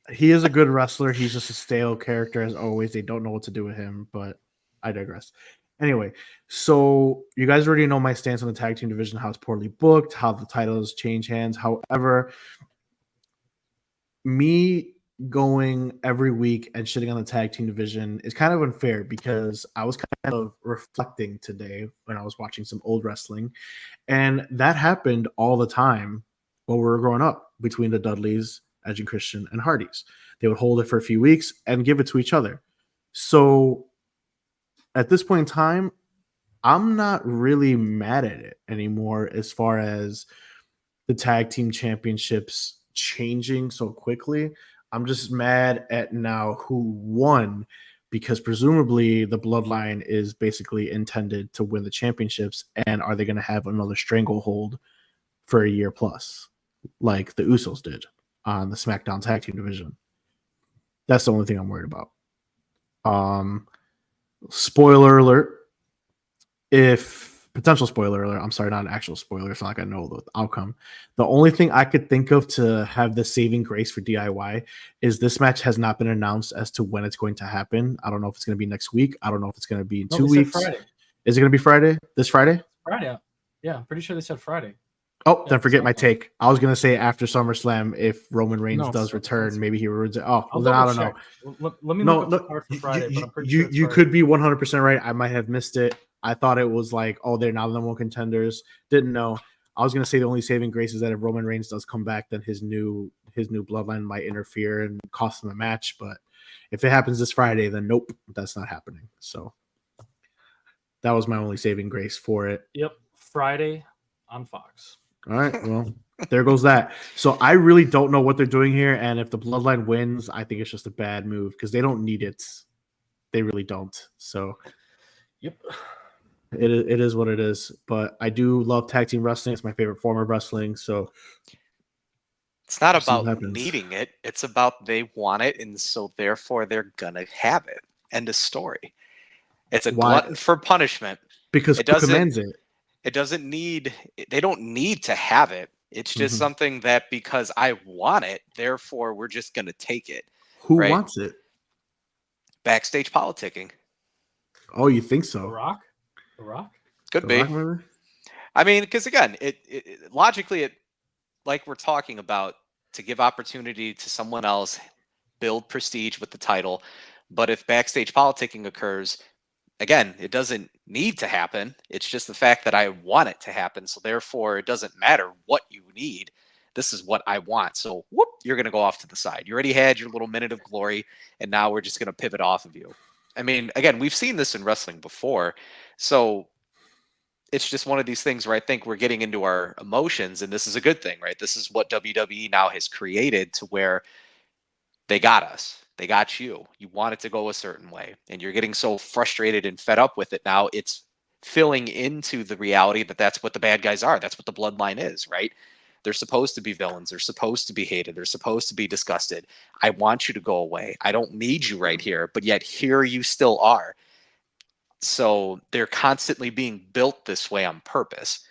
He is a good wrestler. He's just a stale character as always. They don't know what to do with him, but I digress. Anyway, so you guys already know my stance on the tag team division, how it's poorly booked, how the titles change hands. However, me going every week and shitting on the tag team division is kind of unfair because I was kind of reflecting today when I was watching some old wrestling, and that happened all the time when we were growing up between the Dudleys, Edge and Christian, and Hardys. They would hold it for a few weeks and give it to each other. So at this point in time, I'm not really mad at it anymore as far as the tag team championships changing so quickly. I'm just mad at now who won, because presumably the Bloodline is basically intended to win the championships, and are they going to have another stranglehold for a year plus like the Usos did on the SmackDown tag team division? That's the only thing I'm worried about. Spoiler alert. If potential spoiler alert, I'm sorry, not an actual spoiler. It's not like I know the outcome. The only thing I could think of to have the saving grace for DIY is this match has not been announced as to when it's going to happen. I don't know if it's going to be next week. I don't know if it's going to be in 2 weeks. Friday. Is it going to be Friday? This Friday? Friday. Yeah, I'm pretty sure they said Friday. Oh, then forget my take. I was going to say after SummerSlam, if Roman Reigns does return, maybe he will. Oh, well, then I don't know. Let me look up the card for Friday, but I'm pretty sure you could be 100% right. I might have missed it. I thought it was like, oh, they're not the number one contenders. Didn't know. I was going to say the only saving grace is that if Roman Reigns does come back, then his new bloodline might interfere and cost him a match. But if it happens this Friday, then nope, that's not happening. So that was my only saving grace for it. Yep, Friday on Fox. All right, well, there goes that. So I really don't know what they're doing here, and if the bloodline wins, I think it's just a bad move because they don't need it. They really don't. So, yep, it is what it is. But I do love tag team wrestling. It's my favorite form of wrestling. So it's not about needing it. It's about they want it, and so therefore they're gonna have it. End of story. It's a glutton for punishment because who commands it? It doesn't need. They don't need to have it. It's just something that because I want it, therefore we're just gonna take it. Who wants it? Backstage politicking. Oh, you think so? The Rock? Could be. I mean, because again, it logically, like we're talking about, to give opportunity to someone else, build prestige with the title. But if backstage politicking occurs, again, it doesn't need to happen. It's just the fact that I want it to happen. So therefore, it doesn't matter what you need. This is what I want. So whoop, you're going to go off to the side. You already had your little minute of glory, and now we're just going to pivot off of you. I mean, again, we've seen this in wrestling before. So it's just one of these things where I think we're getting into our emotions, and this is a good thing, right? This is what WWE now has created to where they got us. They got you. You want it to go a certain way, and you're getting so frustrated and fed up with it now. It's filling into the reality that that's what the bad guys are. That's what the bloodline is, right? They're supposed to be villains. They're supposed to be hated. They're supposed to be disgusted. I want you to go away. I don't need you right here, but yet here you still are. So they're constantly being built this way on purpose.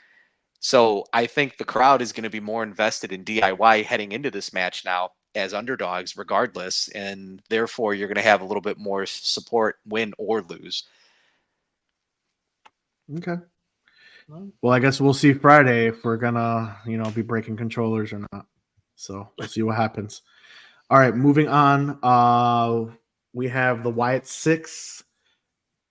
So I think the crowd is going to be more invested in DIY heading into this match now as underdogs regardless, and therefore you're going to have a little bit more support, win or lose. Okay. Well, I guess we'll see Friday if we're gonna, be breaking controllers or not. So we'll see what happens. All right, moving on. We have the Wyatt Six,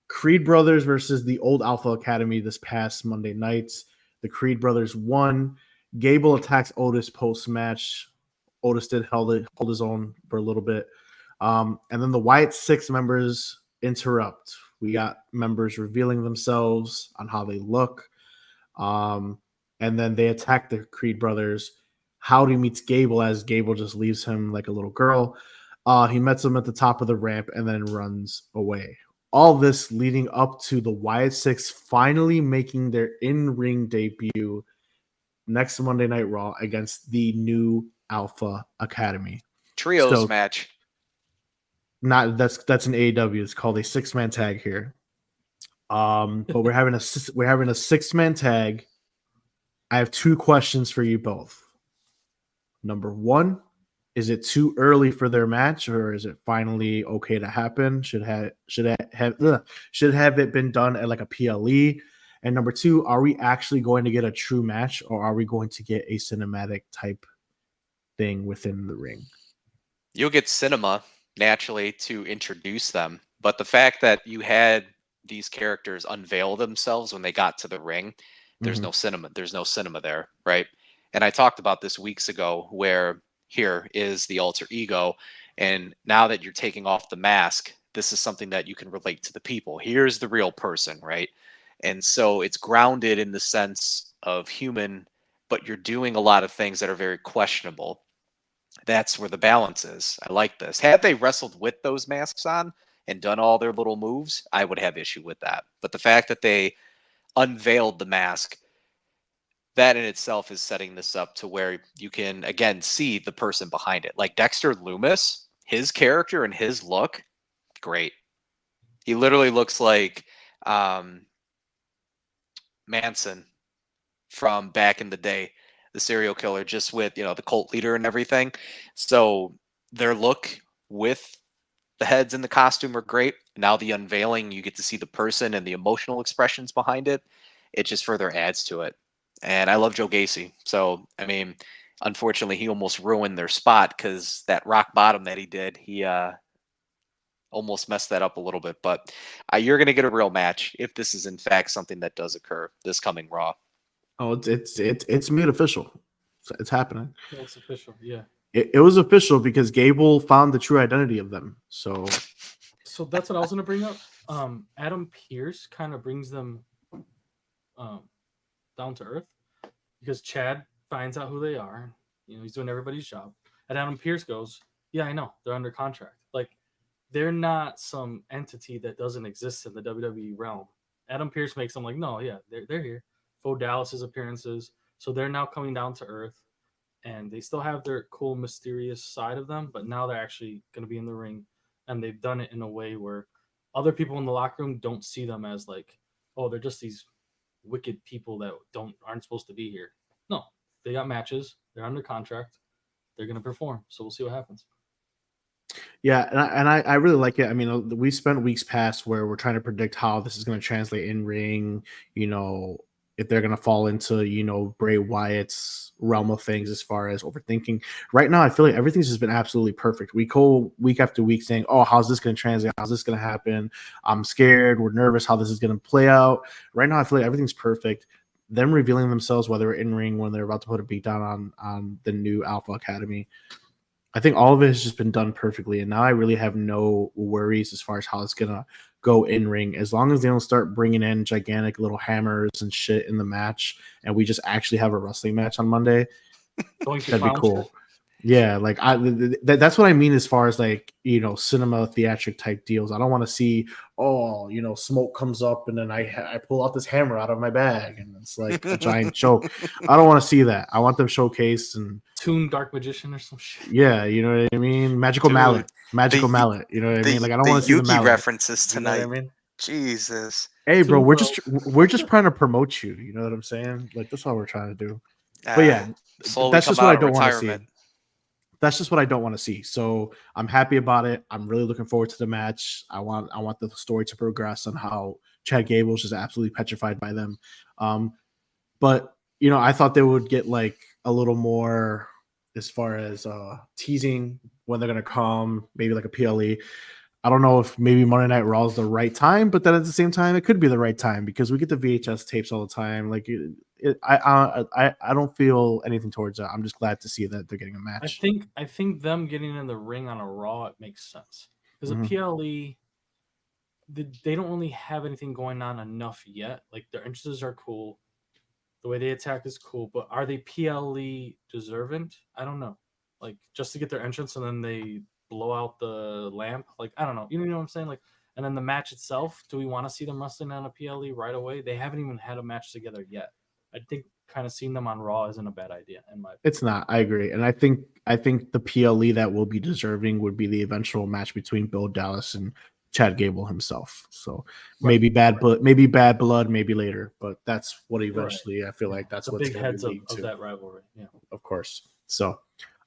Creed Brothers versus the Old Alpha Academy this past Monday night. The Creed Brothers won. Gable attacks Otis post-match. Otis did hold his own for a little bit. And then the Wyatt Six members interrupt. We got members revealing themselves on how they look. And then they attack the Creed Brothers. Howdy meets Gable as Gable just leaves him like a little girl. He meets him at the top of the ramp and then runs away. All this leading up to the Wyatt Six finally making their in-ring debut next Monday Night Raw against the new Alpha Academy. Trios match. That's an AEW. It's called a 6-man tag here. But we're having a 6-man tag. I have 2 questions for you both. Number 1, is it too early for their match, or is it finally okay to happen? Should have it been done at like a PLE? And number 2, are we actually going to get a true match, or are we going to get a cinematic type thing within the ring? You'll get cinema naturally to introduce them, but the fact that you had these characters unveil themselves when they got to the ring, there's no cinema. There's no cinema there, right? And I talked about this weeks ago, where here is the alter ego, and now that you're taking off the mask, this is something that you can relate to the people. Here's the real person, right? And so it's grounded in the sense of human, but you're doing a lot of things that are very questionable. That's where the balance is. I like this. Had they wrestled with those masks on and done all their little moves, I would have issue with that. But the fact that they unveiled the mask, that in itself is setting this up to where you can, again, see the person behind it. Like Dexter Lumis, his character and his look, great. He literally looks like Manson from back in the day, the serial killer, just with, the cult leader and everything. So their look with the heads in the costume are great. Now the unveiling, you get to see the person and the emotional expressions behind it. It just further adds to it. And I love Joe Gacy. So, I mean, unfortunately, he almost ruined their spot because that rock bottom that he did, he almost messed that up a little bit. But you're going to get a real match if this is in fact something that does occur this coming Raw. Oh, it's made official. It's happening. Yeah, it's official. Yeah. It was official because Gable found the true identity of them. So that's what I was going to bring up. Adam Pearce kind of brings them down to earth because Chad finds out who they are. He's doing everybody's job. And Adam Pearce goes, yeah, I know. They're under contract. Like, they're not some entity that doesn't exist in the WWE realm. Adam Pearce makes them like, no, yeah, they're here. Faux Dallas's appearances. So they're now coming down to earth. And they still have their cool, mysterious side of them, but now they're actually going to be in the ring. And they've done it in a way where other people in the locker room don't see them as like, oh, they're just these wicked people that aren't supposed to be here. No, they got matches. They're under contract. They're going to perform. So we'll see what happens. Yeah, and I really like it. I mean, we spent weeks past where we're trying to predict how this is going to translate in ring, if they're going to fall into, Bray Wyatt's realm of things as far as overthinking. Right now, I feel like everything's just been absolutely perfect. We go week after week saying, oh, how's this going to translate? How's this going to happen? I'm scared. We're nervous how this is going to play out. Right now, I feel like everything's perfect. Them revealing themselves, whether in ring, when they're about to put a beat down on the new Alpha Academy. I think all of it has just been done perfectly, and now I really have no worries as far as how it's gonna go in ring. As long as they don't start bringing in gigantic little hammers and shit in the match, and we just actually have a wrestling match on Monday, that'd be cool. Yeah, like that's what I mean as far as like cinema theatric type deals. I don't want to see smoke comes up and then I pull out this hammer out of my bag and it's like a giant choke. I don't want to see that. I want them showcased and Toon Dark Magician or some shit. Yeah, you know what I mean. Magical mallet. You know what I mean. Like I don't want to see the mallet references tonight. You know what I mean? Jesus. Hey, bro, we're just trying to promote you. You know what I'm saying? Like that's all we're trying to do. But yeah, that's just what I don't want to see. That's just what I don't want to see. So I'm happy about it. I'm really looking forward to the match. I want the story to progress on how Chad Gable's just absolutely petrified by them. But I thought they would get like a little more as far as teasing when they're gonna come, maybe like a PLE. I don't know if maybe Monday Night Raw is the right time, but then at the same time, it could be the right time because we get the VHS tapes all the time. Like I don't feel anything towards that. I'm just glad to see that they're getting a match. I think them getting in the ring on a Raw, it makes sense because a PLE, they don't really have anything going on enough yet. Like their entrances are cool, the way they attack is cool, but are they PLE deserving? I don't know. Like just to get their entrance and then they blow out the lamp. Like I don't know. You know what I'm saying? Like, and then the match itself. Do we want to see them wrestling on a PLE right away? They haven't even had a match together yet. I think kind of seeing them on Raw isn't a bad idea. In my opinion. It's not. I agree, and I think the PLE that will be deserving would be the eventual match between Bill Dallas and Chad Gable himself. So maybe bad blood, maybe later, but that's what eventually I feel like that's what's big heads of that rivalry. Yeah, of course. So,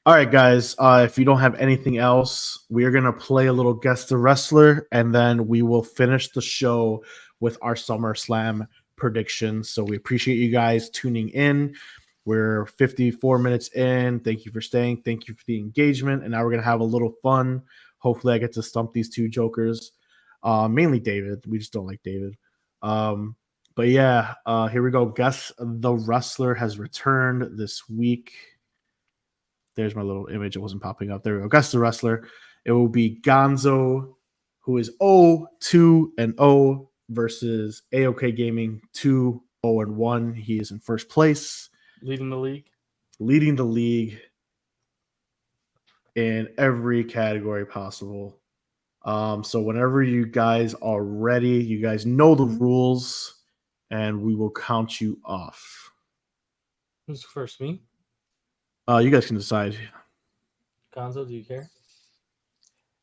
all right, guys, if you don't have anything else, we are gonna play a little Guess the Wrestler, and then we will finish the show with our SummerSlam predictions. So we appreciate you guys tuning in. We're 54 minutes in. Thank you for staying. Thank you for the engagement. And now we're gonna have a little fun. Hopefully I get to stump these two jokers. Mainly David. We just don't like David. But yeah, here we go. Guess the Wrestler has returned this week. There's my little image. It wasn't popping up. There we go. Guess the Wrestler. It will be Gonzo, who is 0-2-0 versus AOK Gaming 2-0-1. He is in first place. Leading the league in every category possible. So whenever you guys are ready, you guys know the rules, and we will count you off. Who's first? Me? You guys can decide. Gonzo, do you care?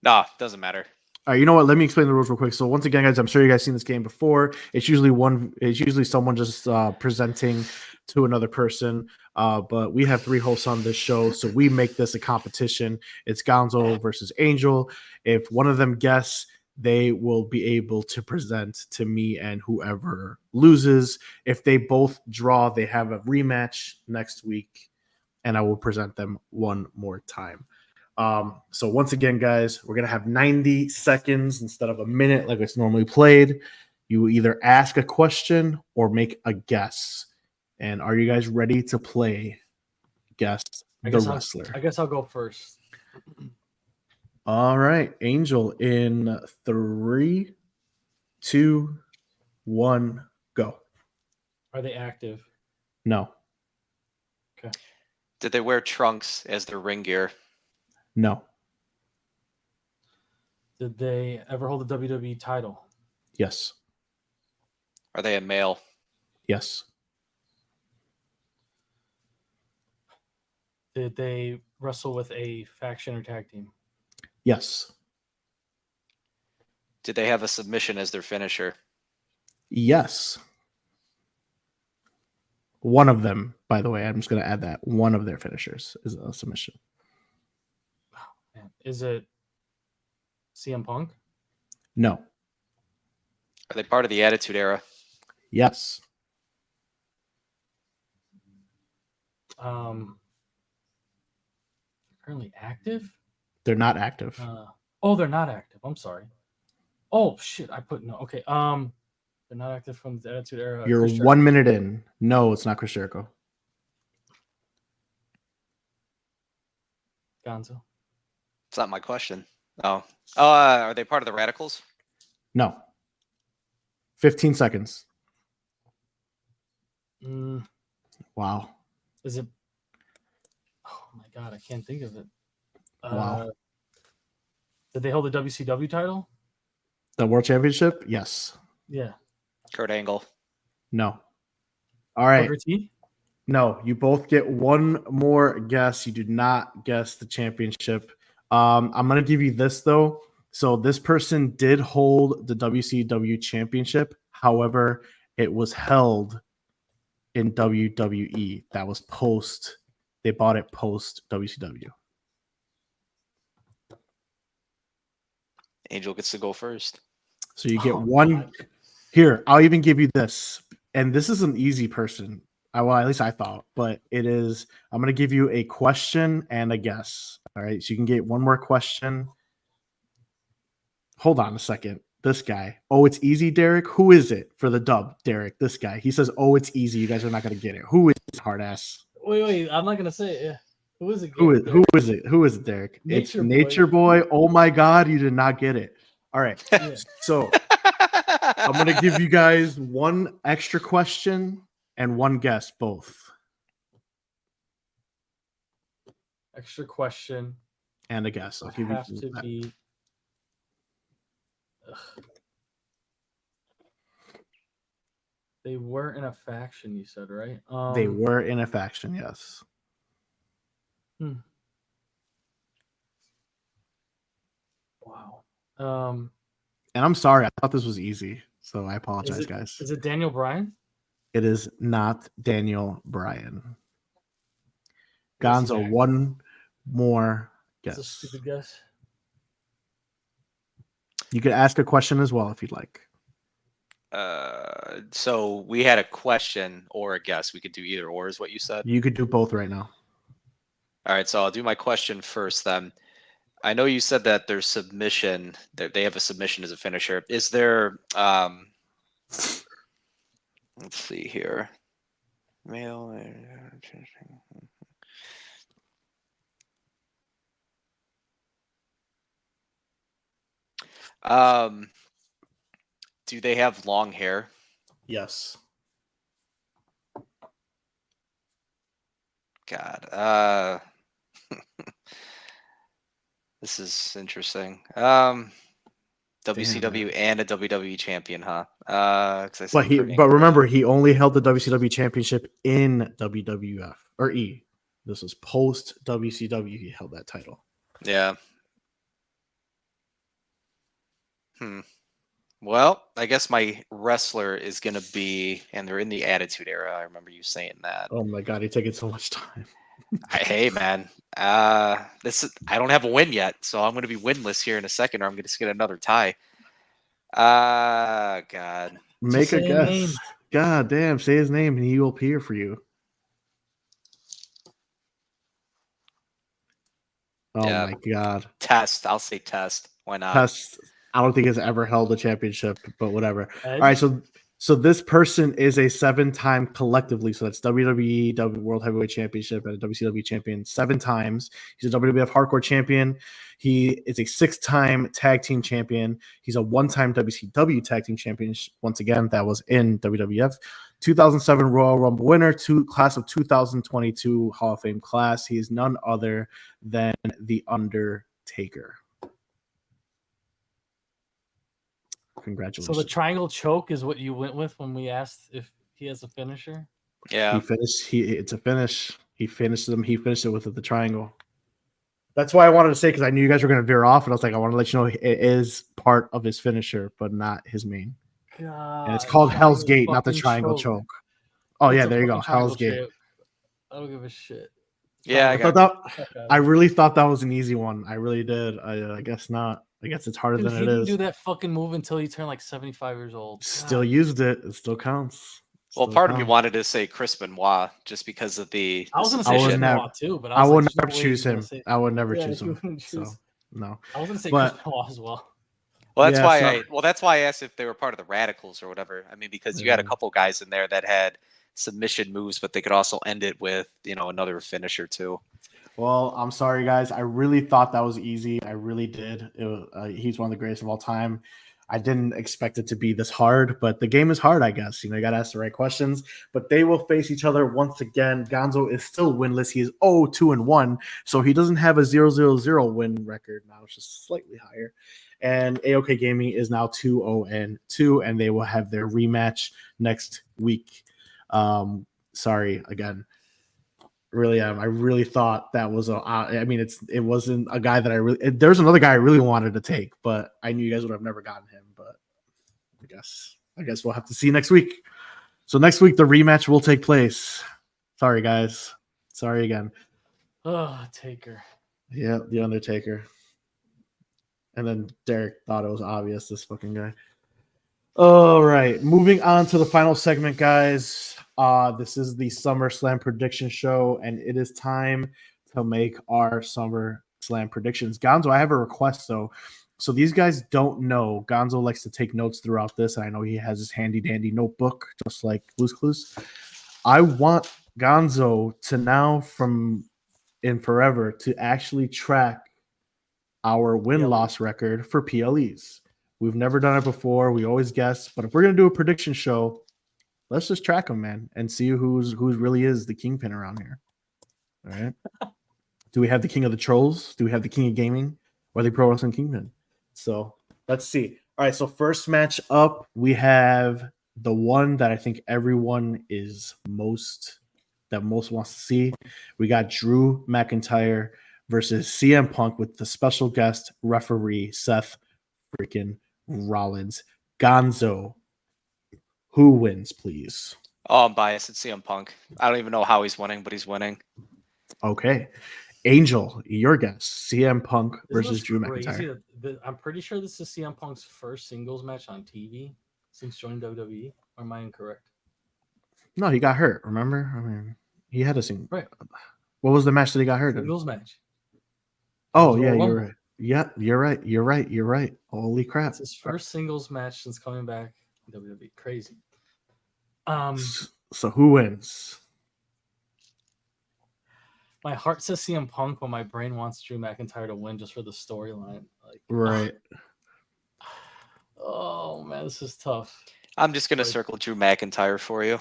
Nah, doesn't matter. All right, you know what? Let me explain the rules real quick. So once again, guys, I'm sure you guys seen this game before. It's usually someone just presenting to another person. But we have 3 hosts on this show, so we make this a competition. It's Gonzo versus Angel. If one of them guess, they will be able to present to me and whoever loses. If they both draw, they have a rematch next week, and I will present them one more time. So once again, guys, we're going to have 90 seconds instead of a minute like it's normally played. You will either ask a question or make a guess. And are you guys ready to play Guess the Wrestler? I guess I'll go first. All right, Angel, in 3, 2, 1, go. Are they active? No. Okay. Did they wear trunks as their ring gear? No. Did they ever hold a WWE title? Yes. Are they a male? Yes. Did they wrestle with a faction or tag team? Yes. Did they have a submission as their finisher? Yes. One of them, by the way, I'm just going to add that. One of their finishers is a submission. Man. Is it CM Punk? No. Are they part of the Attitude Era? Yes. Currently active? They're not active. They're not active. I'm sorry. Oh shit, I put no. Okay. They're not active from the Attitude Era. You're Chris 1 minute in. No, it's not Chris Jericho. Gonzo. It's not my question. Oh. Are they part of the Radicals? No. 15 seconds. Wow. Is it? Oh my god, I can't think of it. Wow. Did they hold the WCW title? The World Championship? Yes. Yeah. Kurt Angle. No. All right. Booker T? No, you both get one more guess. You do not guess the championship. I'm going to give you this, though. So this person did hold the WCW championship. However, it was held in WWE. That was post. They bought it post WCW. Angel gets to go first. So you get one. God. Here, I'll even give you this. And this is an easy person. Well, at least I thought, but it is. I'm going to give you a question and a guess. All right. So you can get one more question. Hold on a second. This guy. Oh, it's easy, Derek. Who is it for the dub, Derek? This guy. He says, oh, it's easy. You guys are not going to get it. Who is this hard ass? Wait. I'm not going to say it. Who is it? Who is it? Who is it, Derek? It's Nature Boy. Oh, my God. You did not get it. All right. Yeah. So I'm going to give you guys one extra question and one guess, both. Extra question and a guess. I'll give have you to be. They were in a faction, you said, right? They were in a faction, yes. Wow. And I'm sorry, I thought this was easy, so I apologize, guys. Is it Daniel Bryan? It is not Daniel Bryan. Gonzo, one more guess. That's a stupid guess. You could ask a question as well if you'd like. So we had a question or a guess. We could do either or, is what you said? You could do both right now. All right, so I'll do my question first then. I know you said that their submission, that they have a submission as a finisher. Is there, let's see here. Male. Do they have long hair? Yes. God. This is interesting. WCW and a WWE champion, huh? But remember, he only held the WCW championship in WWF or E. This was post WCW. He held that title. Yeah. Well, I guess my wrestler is gonna be, and they're in the Attitude Era. I remember you saying that. Oh my god, you're taking so much time. Hey man, I don't have a win yet, so I'm gonna be winless here in a second, or I'm gonna just get another tie. God. Make a say a guess. name. God damn, say his name and he will appear for you. Oh Yeah. my god. Test. I'll say Test. Why not? Test. I don't think has ever held a championship, but whatever. Edge? All right, so this person is a 7-time collectively. So that's WWE World Heavyweight Championship and a WCW champion 7 times. He's a WWF Hardcore champion. He is a 6-time tag team champion. He's a 1-time WCW tag team champion. Once again, that was in WWF. 2007 Royal Rumble winner, class of 2022 Hall of Fame class. He is none other than The Undertaker. Congratulations. So the triangle choke is what you went with when we asked if he has a finisher? Yeah. He finished. It's a finish. He finished them. He finished it with the triangle. That's why I wanted to say, because I knew you guys were going to veer off, and I was like, I want to let you know it is part of his finisher, but not his main. God, And it's called Hell's Gate, not the fucking triangle choke. Oh It's yeah, a there you go. fucking triangle Hell's Gate. choke. I don't give a shit. Yeah, I really thought that was an easy one. I really did. I guess not. I guess it's harder Dude, than he it didn't is. do that fucking move until he turned like 75 years old. Still God. used it. It still counts. Well, Still part of me counts. wanted to say Chris Benoit just because of the. I was going to the say would Chris submission. never- Benoit too, but I was would like, never there's no way choose he's gonna him. say- I would never Yeah, choose you him. wouldn't So choose- no. I was going to say But- Chris Benoit as well. Well, that's Yeah, why so- that's why I asked if they were part of the Radicals or whatever. I mean, because you had a Yeah. couple guys in there that had submission moves, but they could also end it with another finisher too. Well, I'm sorry, guys. I really thought that was easy. I really did. He's one of the greatest of all time. I didn't expect it to be this hard, but the game is hard, I guess. You got to ask the right questions. But they will face each other once again. Gonzo is still winless. He is 0-2-1, so he doesn't have a 0-0-0 win record now. It's just slightly higher. And AOK Gaming is now 2-0-2, and they will have their rematch next week. Sorry again. Really am. I really thought that was it wasn't a guy that there's another guy I really wanted to take, but I knew you guys would have never gotten him. But I guess we'll have to see next week. So next week the rematch will take place. Sorry, guys. Sorry again. Oh, Taker. Yeah, the Undertaker. And then Derek thought it was obvious, this fucking guy. All right, moving on to the final segment, guys. This is the SummerSlam prediction show, and it is time to make our SummerSlam predictions. Gonzo, I have a request, though. So these guys don't know. Gonzo likes to take notes throughout this, and I know he has his handy-dandy notebook, just like Blue's Clues. I want Gonzo to now, from in forever, to actually track our win-loss record for PLEs. We've never done it before. We always guess, but if we're gonna do a prediction show, let's just track them, man, and see who's really is the kingpin around here. All right. Do we have the king of the trolls? Do we have the king of gaming, or the pro wrestling kingpin? So let's see. All right. So first match up, we have the one that I think everyone is most wants to see. We got Drew McIntyre versus CM Punk with the special guest referee Seth freaking Rollins. Gonzo, who wins, please? Oh, I'm biased. It's CM Punk. I don't even know how he's winning, but he's winning. Okay. Angel, your guess. CM Punk Isn't versus this Drew crazy McIntyre. that I'm pretty sure this is CM Punk's first singles match on TV since joining WWE. Or am I incorrect? No, he got hurt, remember? I mean, he had a single. Right. What was the match that he got hurt in? Singles match. Oh, Royal yeah, Rumble. you're right. Yeah, you're right. Holy crap. It's his first singles match since coming back in WWE. Crazy. So who wins? My heart says CM Punk, but my brain wants Drew McIntyre to win just for the storyline. Like, Right. Oh man, this is tough. I'm just gonna circle Drew McIntyre for you.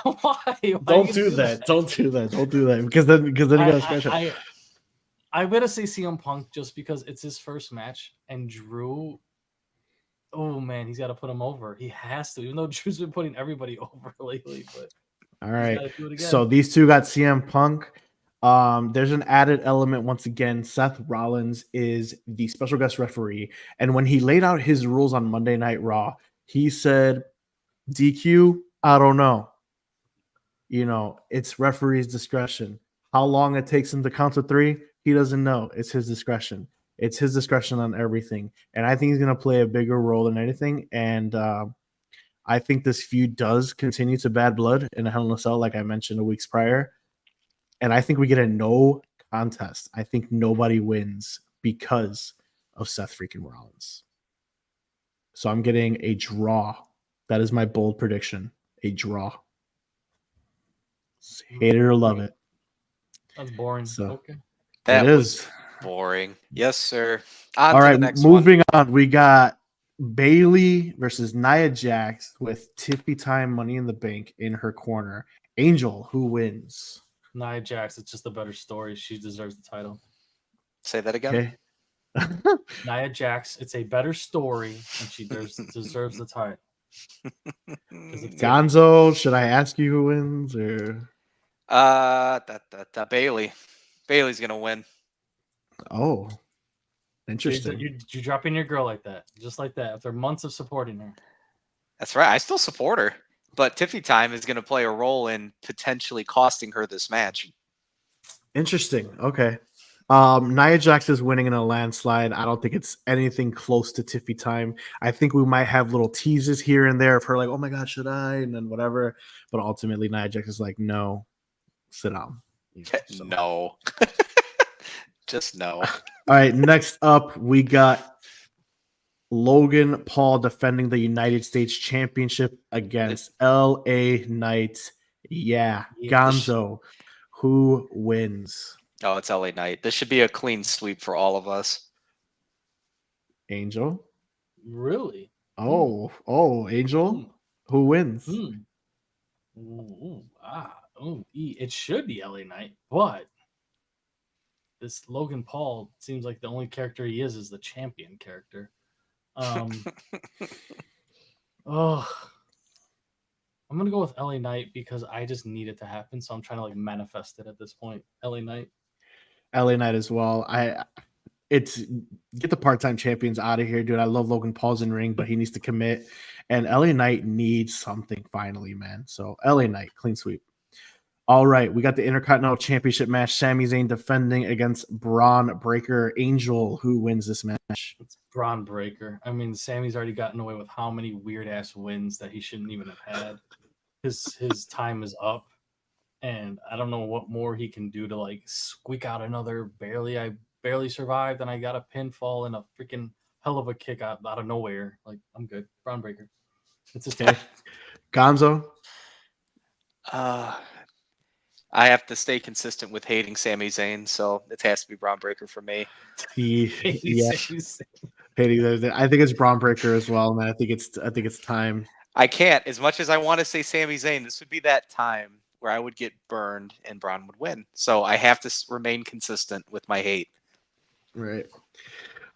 Why? Don't do that. Don't do that. Don't do that. Because then you gotta scratch it. I'm gonna say CM Punk just because it's his first match, and Drew. Oh man, he's got to put him over. He has to, even though Drew's been putting everybody over lately. But All right. gotta do it again. So these two got CM Punk. There's an added element once again. Seth Rollins is the special guest referee, and when he laid out his rules on Monday Night Raw, he said, "DQ, I don't know. It's referee's discretion. How long it takes him to count to 3, he doesn't know. It's his discretion. It's his discretion on everything, and I think he's going to play a bigger role than anything. And I think this feud does continue to bad blood in a Hell in a Cell, like I mentioned a weeks prior. And I think we get a no contest. I think nobody wins because of Seth freaking Rollins. So I'm getting a draw. That is my bold prediction. A draw. Hate it or love it. That's boring. So Okay. That it was is. boring. Yes, sir. On All to right, the next moving on. We got Bailey versus Nia Jax with Tiffy Time Money in the Bank in her corner. Angel, who wins? Nia Jax, it's just a better story. She deserves the title. Say that again. Okay. Nia Jax, it's a better story, and she deserves the title. Gonzo, should I ask you who wins or? Bailey. Bailey's gonna win. Oh, interesting. You drop in your girl like that, just like that, after months of supporting her. That's right. I still support her, but Tiffy Time is gonna play a role in potentially costing her this match. Interesting. Okay. Nia Jax is winning in a landslide. I don't think it's anything close to Tiffy Time. I think we might have little teases here and there of her like, oh my God, should I? And then whatever. But ultimately, Nia Jax is like, no, sit down. So. No. Just no. All right. Next up, we got Logan Paul defending the United States Championship against LA Knight. Yeah. Gonzo. Who wins? Oh, it's LA Knight. This should be a clean sweep for all of us. Angel? Really? Oh, Angel? Who wins? It should be LA Knight, but this Logan Paul seems like the only character he is the champion character. I'm gonna go with LA Knight because I just need it to happen, so I'm trying to like manifest it at this point. LA Knight as well. It's get the part-time champions out of here, dude. I love Logan Paul's in ring, but he needs to commit. And LA Knight needs something finally, man. So LA Knight, clean sweep. All right, we got the Intercontinental Championship match. Sami Zayn defending against Braun Breaker. Angel, who wins this match? It's Braun Breaker. I mean, Sammy's already gotten away with how many weird ass wins that he shouldn't even have had. His time is up, and I don't know what more he can do to like squeak out another I barely survived, and I got a pinfall and a freaking hell of a kick out of nowhere. Like, I'm good. Braun Breaker. It's his time. Gonzo? I have to stay consistent with hating Sami Zayn, so it has to be Braun Breaker for me. Yeah. I think it's Braun Breaker as well, man. I think it's time. I can't. As much as I want to say Sami Zayn, this would be that time where I would get burned and Braun would win. So I have to remain consistent with my hate. Right.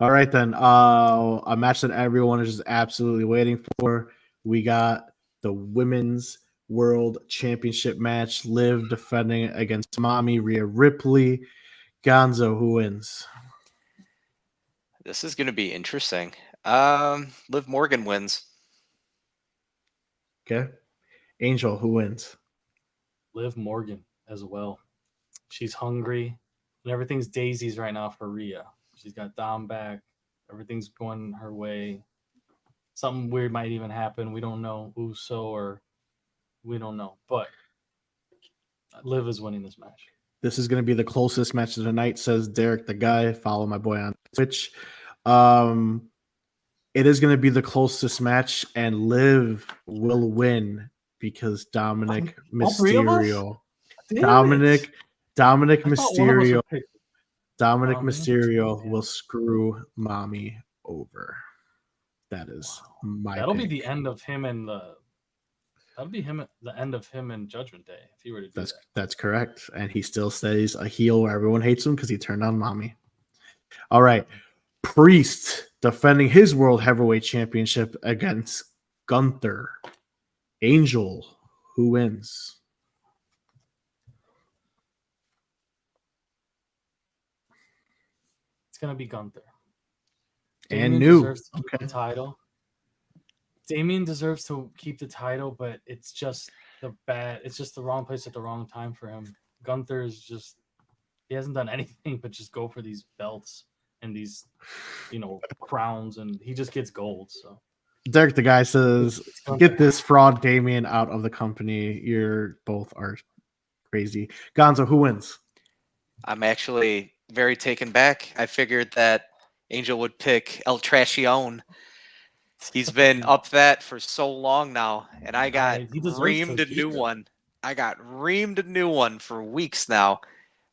All right, then. A match that everyone is just absolutely waiting for. We got the Women's World Championship match. Liv defending against Mommy Rhea Ripley. Gonzo, who wins? This is going to be interesting. Liv Morgan wins. Okay. Angel, who wins? Liv Morgan as well. She's hungry, and everything's daisies right now for Rhea. She's got Dom back. Everything's going her way. Something weird might even happen. We don't know. We don't know. But Liv is winning this match. This is going to be the closest match of the night, says Derek the Guy. Follow my boy on Twitch. It is going to be the closest match, and Liv will win because Dominic Mysterio. Dominic Mysterio will screw Mommy over. That is my That'll pick. be the end of him and the end of him and Judgment Day if he were to do that. That's correct. And he still stays a heel where everyone hates him because he turned on Mommy. All right. Priest defending his World Heavyweight Championship against Gunther. Angel, who wins? gonna be Gunther. And Damian new. deserves to keep the title. Damian deserves to keep the title, but it's just it's just the wrong place at the wrong time for him. Gunther is just he hasn't done anything but just go for these belts and these, crowns, and he just gets gold. So Derek, the guy says, It's Gunther. "Get this fraud Damien out of the company. You're both are crazy." Gonzo, who wins? I'm actually very taken back. I figured that Angel would pick El Trashion. He's been up that for so long now, and I got He deserves reamed to a keep new it. one. I got reamed a new one for weeks now.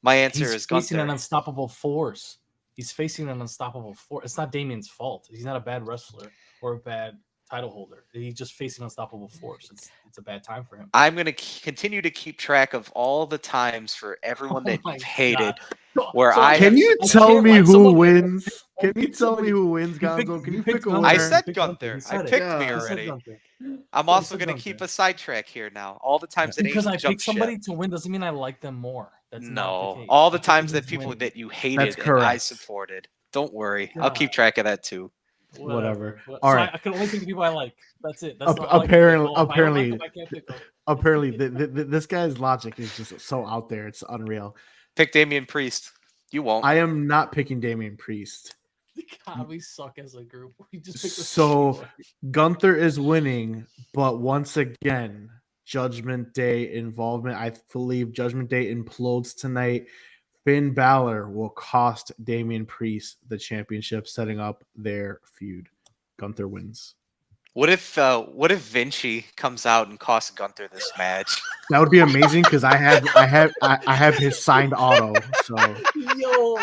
My answer He's is facing an Gunther. unstoppable force. He's facing an unstoppable force. It's not Damian's fault. He's not a bad wrestler or a bad title holder. He's just facing unstoppable force. It's a bad time for him. I'm going to continue to keep track of all the times for everyone that you've hated. Where I Can have- you I tell can't me like who someone- wins? Can you pick tell me somebody. who wins, You picked- Gonzo? Can you you picked pick a Gunther. winner? I said Pick Gunther. He I said it. picked Yeah. me He said already. Gunther. I'm He also said going to Gunther. keep a sidetrack here now. All the times that Because Angel I jumped picked somebody ship. to win doesn't mean I like them more. That's not the No, case. all the I picked times them that to people win. that you hated That's and I correct. supported. Don't worry. I'll keep God. track of that too. Whatever. So All right. I can only pick the people I like. That's it. That's all I can pick. Apparently, Well, if I don't like them, I can't pick them. apparently, this guy's logic is just so out there. It's unreal. Pick Damian Priest. You won't. I am not picking Damian Priest. God, we suck as a group. We just picked the So same. Gunther is winning, but once again, Judgment Day involvement. I believe Judgment Day implodes tonight. Finn Balor will cost Damian Priest the championship, setting up their feud. Gunther wins. What if Vinci comes out and costs Gunther this match? That would be amazing because I have his signed auto. So Yo,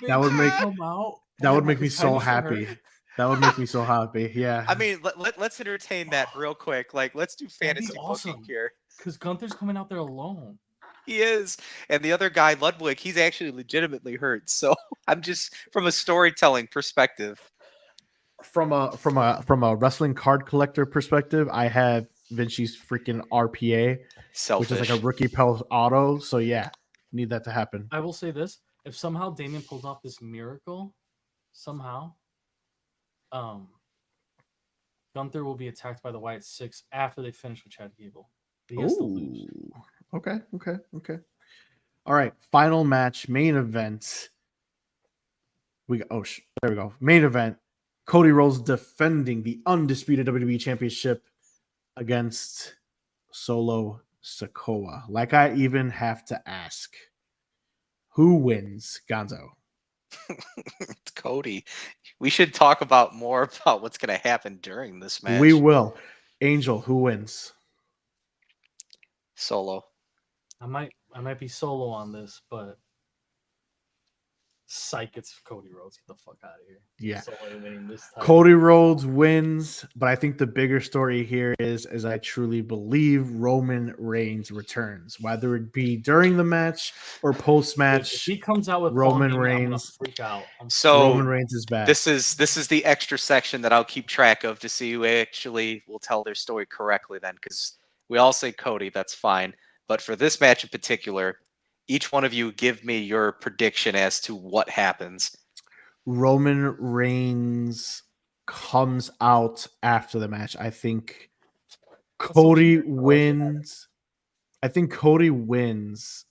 That would make- come out. that would Damn, make me his so title's still happy. hurt. That would make me so happy. Yeah. I mean, let's entertain that real quick. Like, let's do That'd be fantasy awesome. booking here. Because Gunther's coming out there alone. He is, and the other guy, Ludwig, he's actually legitimately hurt. So I'm just from a storytelling perspective. From a wrestling card collector perspective, I have Vinci's freaking RPA, Selfish. which is like a rookie pelt auto. So yeah, need that to happen. I will say this: if somehow Damian pulls off this miracle, somehow, Gunther will be attacked by the Wyatt Six after they finish with Chad Gable. He has to lose. Ooh. Okay. All right, final match, main event. There we go. Main event. Cody Rhodes defending the undisputed WWE Championship against Solo Sikoa. Like I even have to ask, who wins, Gonzo? It's Cody. We should talk about more about what's going to happen during this match. We will. Angel, who wins? Solo. I might be solo on this, but psych, it's Cody Rhodes. Get the fuck out of here. Yeah. Solo winning this time. Cody Rhodes wins, but I think the bigger story here is I truly believe Roman Reigns returns, whether it be during the match or If post-match. he comes out with Roman Paul Heyman, I'm gonna Reigns. freak out. So Roman Reigns is back. this is the extra section that I'll keep track of to see who actually will tell their story correctly then, because we all say Cody, that's fine. But for this match in particular, each one of you give me your prediction as to what happens. Roman Reigns comes out after the match. I think Cody wins. I think Cody wins.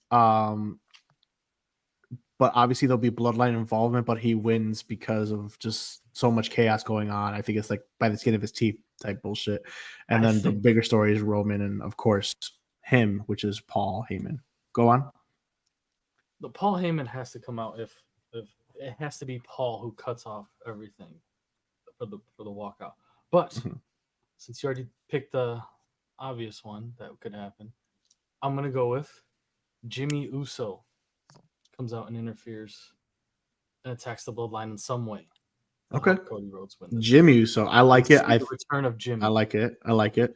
But obviously there'll be bloodline involvement, but he wins because of just so much chaos going on. I think it's like by the skin of his teeth type bullshit. And then the bigger story is Roman and of course him, which is Paul Heyman. Go on. The Paul Heyman has to come out if it has to be Paul who cuts off everything for the walkout. But since you already picked the obvious one that could happen, I'm gonna go with Jimmy Uso comes out and interferes and attacks the bloodline in some way. to Okay. help Cody Rhodes win this. Jimmy Uso. I like it. The return of Jimmy. I like it. I like it.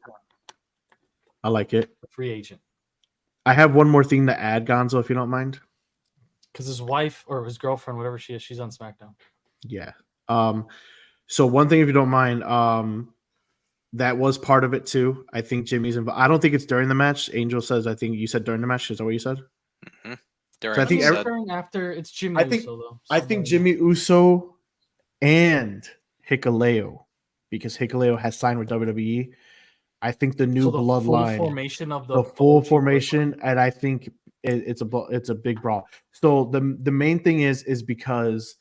I like it. Free agent. I have one more thing to add, Gonzo, if you don't mind. Because his wife or his girlfriend, whatever she is, she's on SmackDown. Yeah. So one thing, if you don't mind, that was part of it too. I think Jimmy's involved. I don't think it's during the match. Angel says, I think you said during the match. Is that what you said? Mm-hmm. during. So I think you said. during after it's Jimmy I think Uso, though. I think Jimmy Uso and Hikuleo, because Hikuleo has signed with WWE. I think the new so the full bloodline, formation of the full OG formation, and I think it's a big brawl. So the main thing is because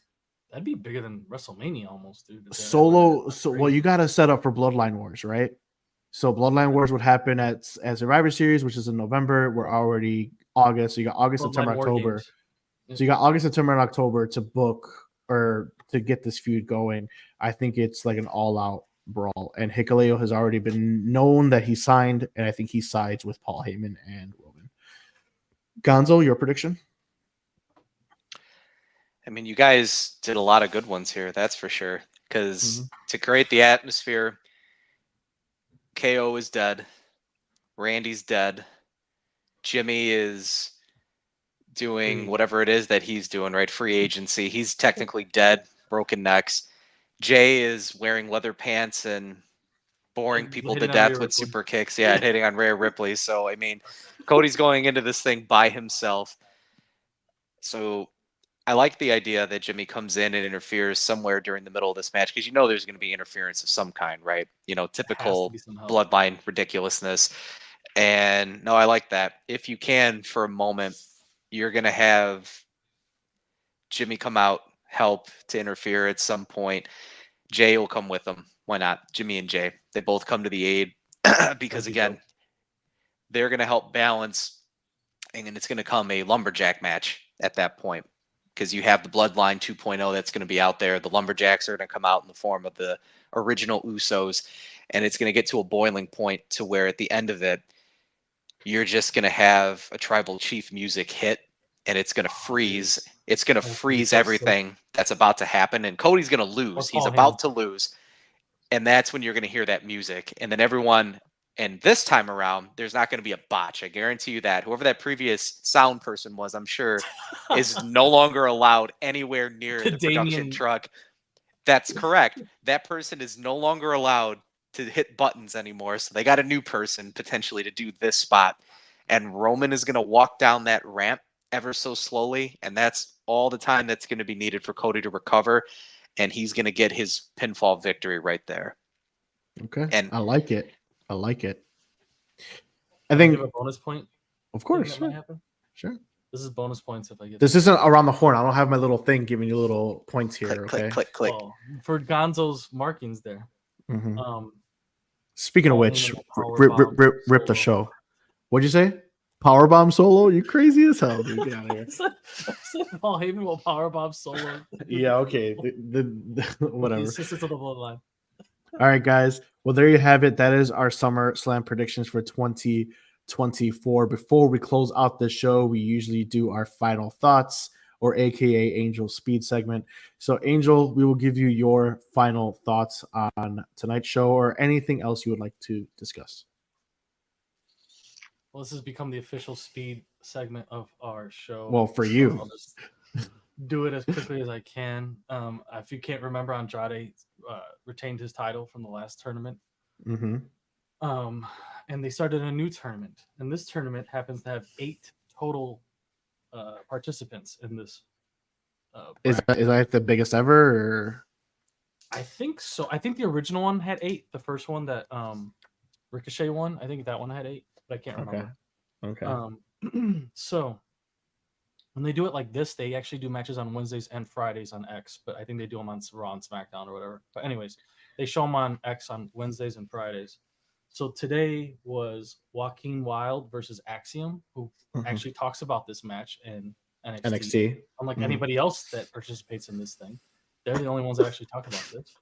that'd be bigger than WrestleMania almost, dude. Solo. So well, you got to set up for Bloodline Wars, right? So Bloodline Wars would happen at Survivor Series, which is in November. We're already August, so you got August, September, October. So you got August, September, and October to book or to get this feud going. I think it's like an all-out brawl. And Hikuleo has already been known that he signed, and I think he sides with Paul Heyman and Roman. Gonzo, your prediction? I mean, you guys did a lot of good ones here, that's for sure. Because to create the atmosphere, KO is dead. Randy's dead. Jimmy is doing whatever it is that he's doing, right? Free agency. He's technically dead, broken necks. Jay is wearing leather pants and boring people to death with super kicks. Yeah, and hitting on Rhea Ripley. So, I mean, Cody's going into this thing by himself. So I like the idea that Jimmy comes in and interferes somewhere during the middle of this match, because you know there's going to be interference of some kind, right? You know, typical bloodline ridiculousness. And no, I like that. If you can, for a moment, you're going to have Jimmy come out, help to interfere at some point. Jay will come with them. Why not? Jimmy and Jay. They both come to the aid because, again, they're going to help balance, and it's going to come a lumberjack match at that point, because you have the Bloodline 2.0 that's going to be out there. The Lumberjacks are going to come out in the form of the original Usos, and it's going to get to a boiling point to where at the end of it, you're just going to have a tribal chief music hit, and it's going to freeze. It's going to freeze everything that's about to happen, and Cody's going to lose. He's about to lose, and that's when you're going to hear that music, and then everyone. And this time around, there's not going to be a botch. I guarantee you that. Whoever that previous sound person was, I'm sure, is no longer allowed anywhere near the production truck. That's correct. That person is no longer allowed to hit buttons anymore. So they got a new person potentially to do this spot. And Roman is going to walk down that ramp ever so slowly. And that's all the time that's going to be needed for Cody to recover. And he's going to get his pinfall victory right there. Okay. And I like it. I like it. I think give a bonus point. Of course, sure. This is bonus points if I get. This isn't around the horn. I don't have my little thing giving you little points here. Click, click. Well, for Gonzo's markings there. Speaking of which, rip the show. What'd you say? Powerbomb Solo? You crazy as hell, dude. Get out of here. Paul Heyman will powerbomb Solo. Yeah, okay. Whatever. The assistants of the bloodline. All right, guys. Well, there you have it. That is our SummerSlam predictions for 2024. Before we close out the show, we usually do our final thoughts, or AKA Angel Speed segment. So, Angel, we will give you your final thoughts on tonight's show or anything else you would like to discuss. Well, this has become the official Speed segment of our show. Well, for you. I'll just do it as quickly as I can. If you can't remember, Andrade retained his title from the last tournament. And they started a new tournament. And this tournament happens to have 8 total participants in this. Is that the biggest ever? Or? I think so. I think the original one had 8. The first one that Ricochet won, I think that one had 8, but I can't remember. Okay. So when they do it like this, they actually do matches on Wednesdays and Fridays on X, but I think they do them on Raw and SmackDown or whatever. But anyways, they show them on X on Wednesdays and Fridays. So today was Joaquin Wilde versus Axiom, who actually talks about this match in NXT. Unlike anybody else that participates in this thing. They're the only ones that actually talk about this.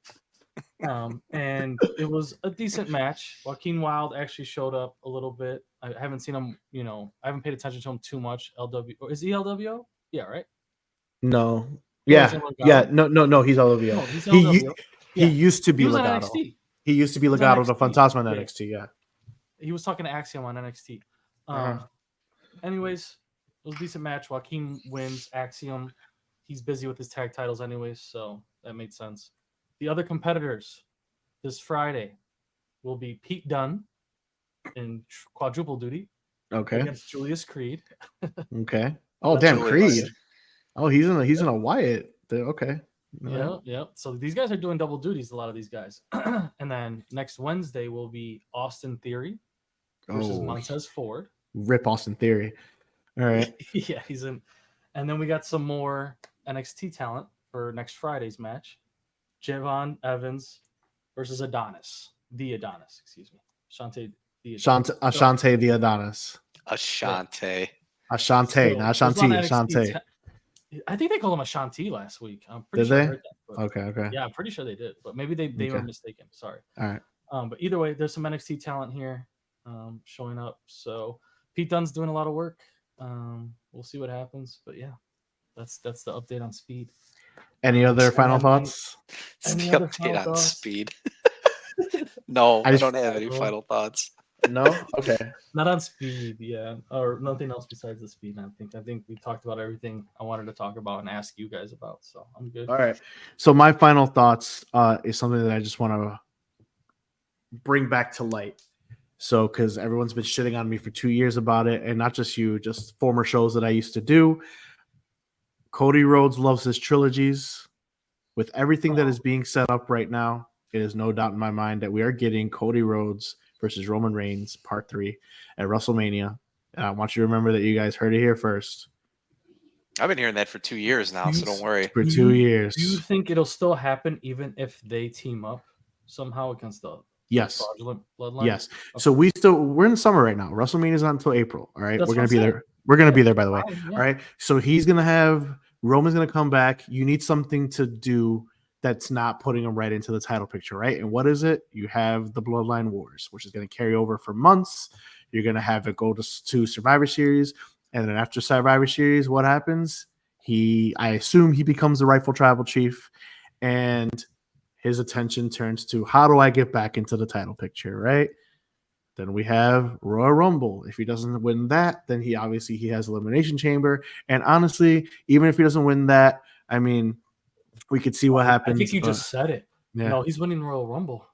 And it was a decent match. Joaquin Wilde actually showed up a little bit. I haven't seen him, I haven't paid attention to him too much. LW, is he LWO? Yeah, right? No. Yeah. No, he's LWO. No, he's LWO. He used to be he was Legado. On NXT. He used to be Legado to Fantasma on NXT, yeah. He was talking to Axiom on NXT. Anyways, it was a decent match. Joaquin wins. Axiom, he's busy with his tag titles anyways, so that made sense. The other competitors this Friday will be Pete Dunne in quadruple duty against Julius Creed. Okay. Oh, That's damn, Joey Creed. was- Oh, he's in a Wyatt. Okay. Yeah, yeah. So these guys are doing double duties. A lot of these guys. And then next Wednesday will be Austin Theory versus Oh, Montez Ford. rip Austin Theory. All right. Yeah, he's in. And then we got some more NXT talent for next Friday's match. Javon Evans versus Adonis. The Adonis, excuse me. Shantae the Adonis. Ashante the Adonis. Ashante. Ashante, So, not there's a lot of Ashanti. Ashante. I think they called him Ashanti last week. I'm pretty Did sure I they? heard that. But Okay. yeah, I'm pretty sure they did. But maybe they were Okay. mistaken. Sorry. All right. But either way, there's some NXT talent here showing up. So Pete Dunne's doing a lot of work. We'll see what happens. But yeah, that's the update on Speed. Any other final then- thoughts? It's Any the other update final on thoughts? Speed. No, I I just- don't have any Well, final thoughts. No. Okay. Not on Speed, yeah, or nothing else besides the Speed. I think we talked about everything I wanted to talk about and ask you guys about. So I'm good. All right. So my final thoughts is something that I just want to bring back to light. So, because everyone's been shitting on me for 2 years about it, and not just you, just former shows that I used to do. Cody Rhodes loves his trilogies. With everything that is being set up right now, it is no doubt in my mind that we are getting Cody Rhodes versus Roman Reigns Part 3 at WrestleMania. And I want you to remember that you guys heard it here first. I've been hearing that for 2 years now, so don't worry. For Do 2 you- years. Do you think it'll still happen even if they team up somehow against the Yes. fraudulent bloodline? Yes. So we're in the summer right now. WrestleMania is not until April. All right. That's We're gonna what be I'm there. We're gonna be there, by the way. Fine, yeah. All right. So he's gonna have Roman's gonna come back. You need something to do that's not putting him right into the title picture, right? And what is it? You have the Bloodline Wars, which is gonna carry over for months. You're gonna have it go to Survivor Series, and then after Survivor Series, what happens? I assume he becomes the rightful tribal chief, and his attention turns to how do I get back into the title picture, right? Then we have Royal Rumble. If he doesn't win that, then he has Elimination Chamber. And honestly, even if he doesn't win that, I mean, we could see what happens. I think you just said it. yeah. No, he's winning Royal Rumble.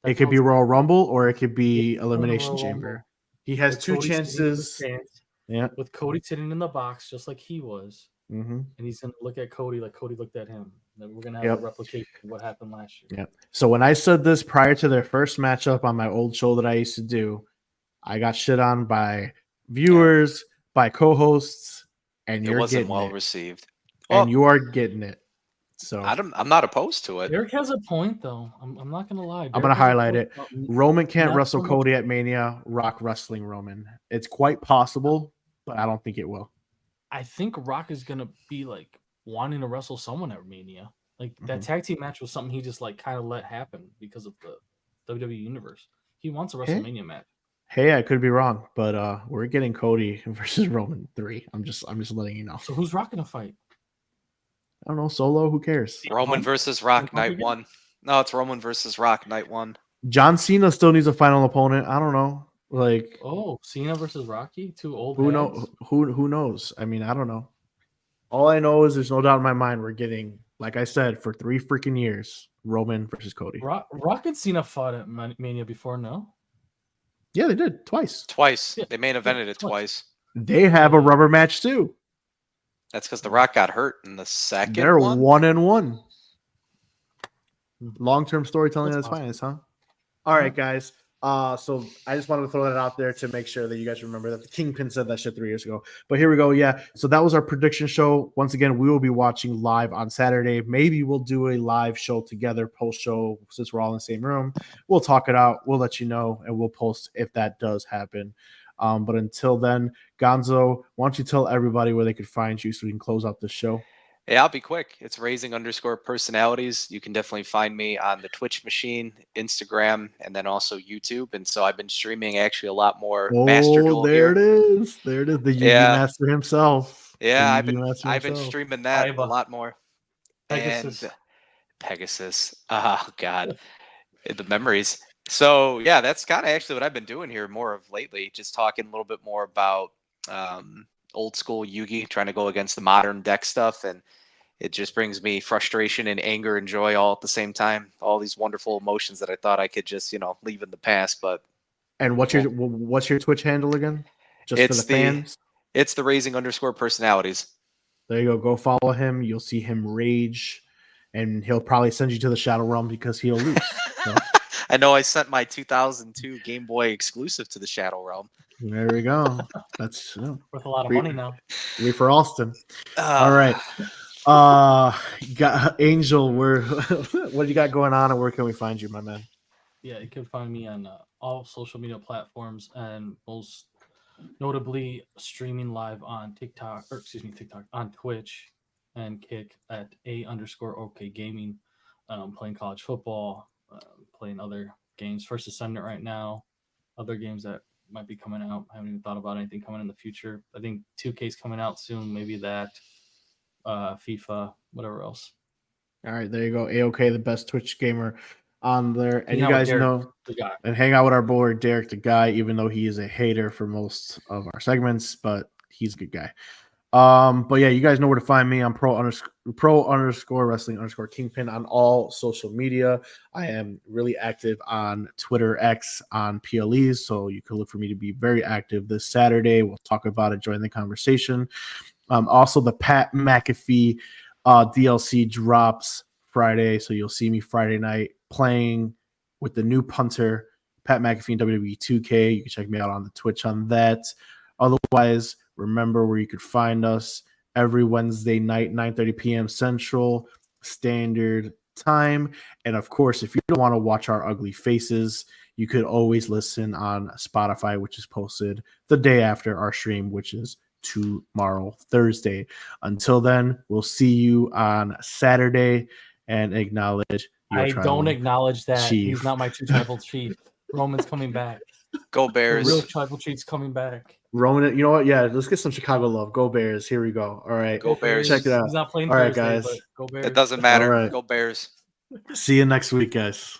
It could be Royal Rumble or it could be Yeah, Elimination Royal Chamber. Rumble. He has With 2 Cody sitting in the chances. stands, Yeah. with Cody sitting in the box just like he was, Mm-hmm. and he's gonna look at Cody like Cody looked at him. Then we're gonna have Yep. a replication of what happened last year. Yeah. So when I said this prior to their first matchup on my old show that I used to do, I got shit on by viewers, by co-hosts, and It you're wasn't getting well it. received. Well, And you are getting it. So I'm not opposed to it. Eric has a point though. I'm not gonna lie. I'm gonna Derek has a highlight point it. about Roman can't not wrestle so much- Cody at Mania. Rock wrestling Roman. It's quite possible, but I don't think it will. I think Rock is gonna be like wanting to wrestle someone at Mania. Like that Mhm. tag team match was something he just like kind of let happen because of the WWE universe. He wants a Okay. WrestleMania match. Hey, I could be wrong, but we're getting Cody versus Roman 3. I'm just letting you know. So who's Rock gonna fight? I don't know, Solo. Who cares? Roman Punk? versus Rock Punk night again? 1. No, it's Roman versus Rock night 1. John Cena still needs a final opponent. I don't know. Like Oh, Cena versus Rocky, two old who hags? know who knows? I mean, I don't know. All I know is there's no doubt in my mind we're getting, like I said, for 3 freaking years, Roman versus Cody. Rock and Cena fought at Mania before, no? Yeah, they did twice. Twice. Yeah, They main evented it twice. twice. They have a rubber match too. That's because The Rock got hurt in the second They're one. 1-1. Long-term storytelling at That's its finest, huh? All right, guys. So I just wanted to throw that out there to make sure that you guys remember that the Kingpin said that shit 3 years ago. But here we go. Yeah. So that was our prediction show. Once again, we will be watching live on Saturday. Maybe we'll do a live show together, post show, since we're all in the same room. We'll talk it out. We'll let you know, and we'll post if that does happen. But until then, Gonzo, why don't you tell everybody where they could find you so we can close out the show? Yeah, I'll be quick. It's raising_personalities. You can definitely find me on the Twitch machine, Instagram, and then also YouTube. And so I've been streaming actually a lot more Master Duel there here. it is. There it is. The Yugi Yeah. Master himself. Yeah, The I've Yugi Master been himself. streaming that Aiba. a lot more. Pegasus. And Pegasus. Oh God. The memories. So yeah, that's kind of actually what I've been doing here more of lately. Just talking a little bit more about old school Yugi, trying to go against the modern deck stuff, and it just brings me frustration and anger and joy all at the same time. All these wonderful emotions that I thought I could just, leave in the past. But And what's your Twitch handle again? Just for It's the fans? It's the raising_personalities. There you go. Go follow him. You'll see him rage, and he'll probably send you to the Shadow Realm because he'll lose. So, I know I sent my 2002 Game Boy exclusive to the Shadow Realm. there we go. That's Worth a lot of money now. Wait for Austin. All right. Got Angel. What do you got going on, and where can we find you, my man? Yeah, you can find me on all social media platforms, and most notably streaming live on TikTok, on Twitch and Kick at _OK Gaming. Playing college football, playing other games. First Ascendant right now. Other games that might be coming out. I haven't even thought about anything coming in the future. I think 2K's coming out soon. Maybe that. FIFA, whatever else. All right, there you go. AOK, the best Twitch gamer on there. And Hang you out with guys Derek, know, the guy. and hang out with our boy Derek, the guy, even though he is a hater for most of our segments, but he's a good guy. But yeah, you guys know where to find me. I'm pro_wrestling_Kingpin on all social media. I am really active on Twitter, X, on PLEs, so you can look for me to be very active this Saturday. We'll talk about it, join the conversation. Also, the Pat McAfee DLC drops Friday, so you'll see me Friday night playing with the new punter, Pat McAfee in WWE 2K. You can check me out on the Twitch on that. Otherwise, remember where you could find us every Wednesday night, 9:30 p.m. Central Standard Time. And of course, if you don't want to watch our ugly faces, you could always listen on Spotify, which is posted the day after our stream, which is tomorrow, Thursday. Until then, we'll see you on Saturday and acknowledge your I don't acknowledge that. chief. He's not my true tribal chief. Roman's coming back. Go The Bears. real tribal chief's coming back. Roman, you know what? Yeah, let's get some Chicago love. Go Bears. Here we go. All right. Go Bears. Check it out. He's not playing All right, Thursday, guys. but go Bears. It doesn't matter. All right. Go Bears. See you next week, guys.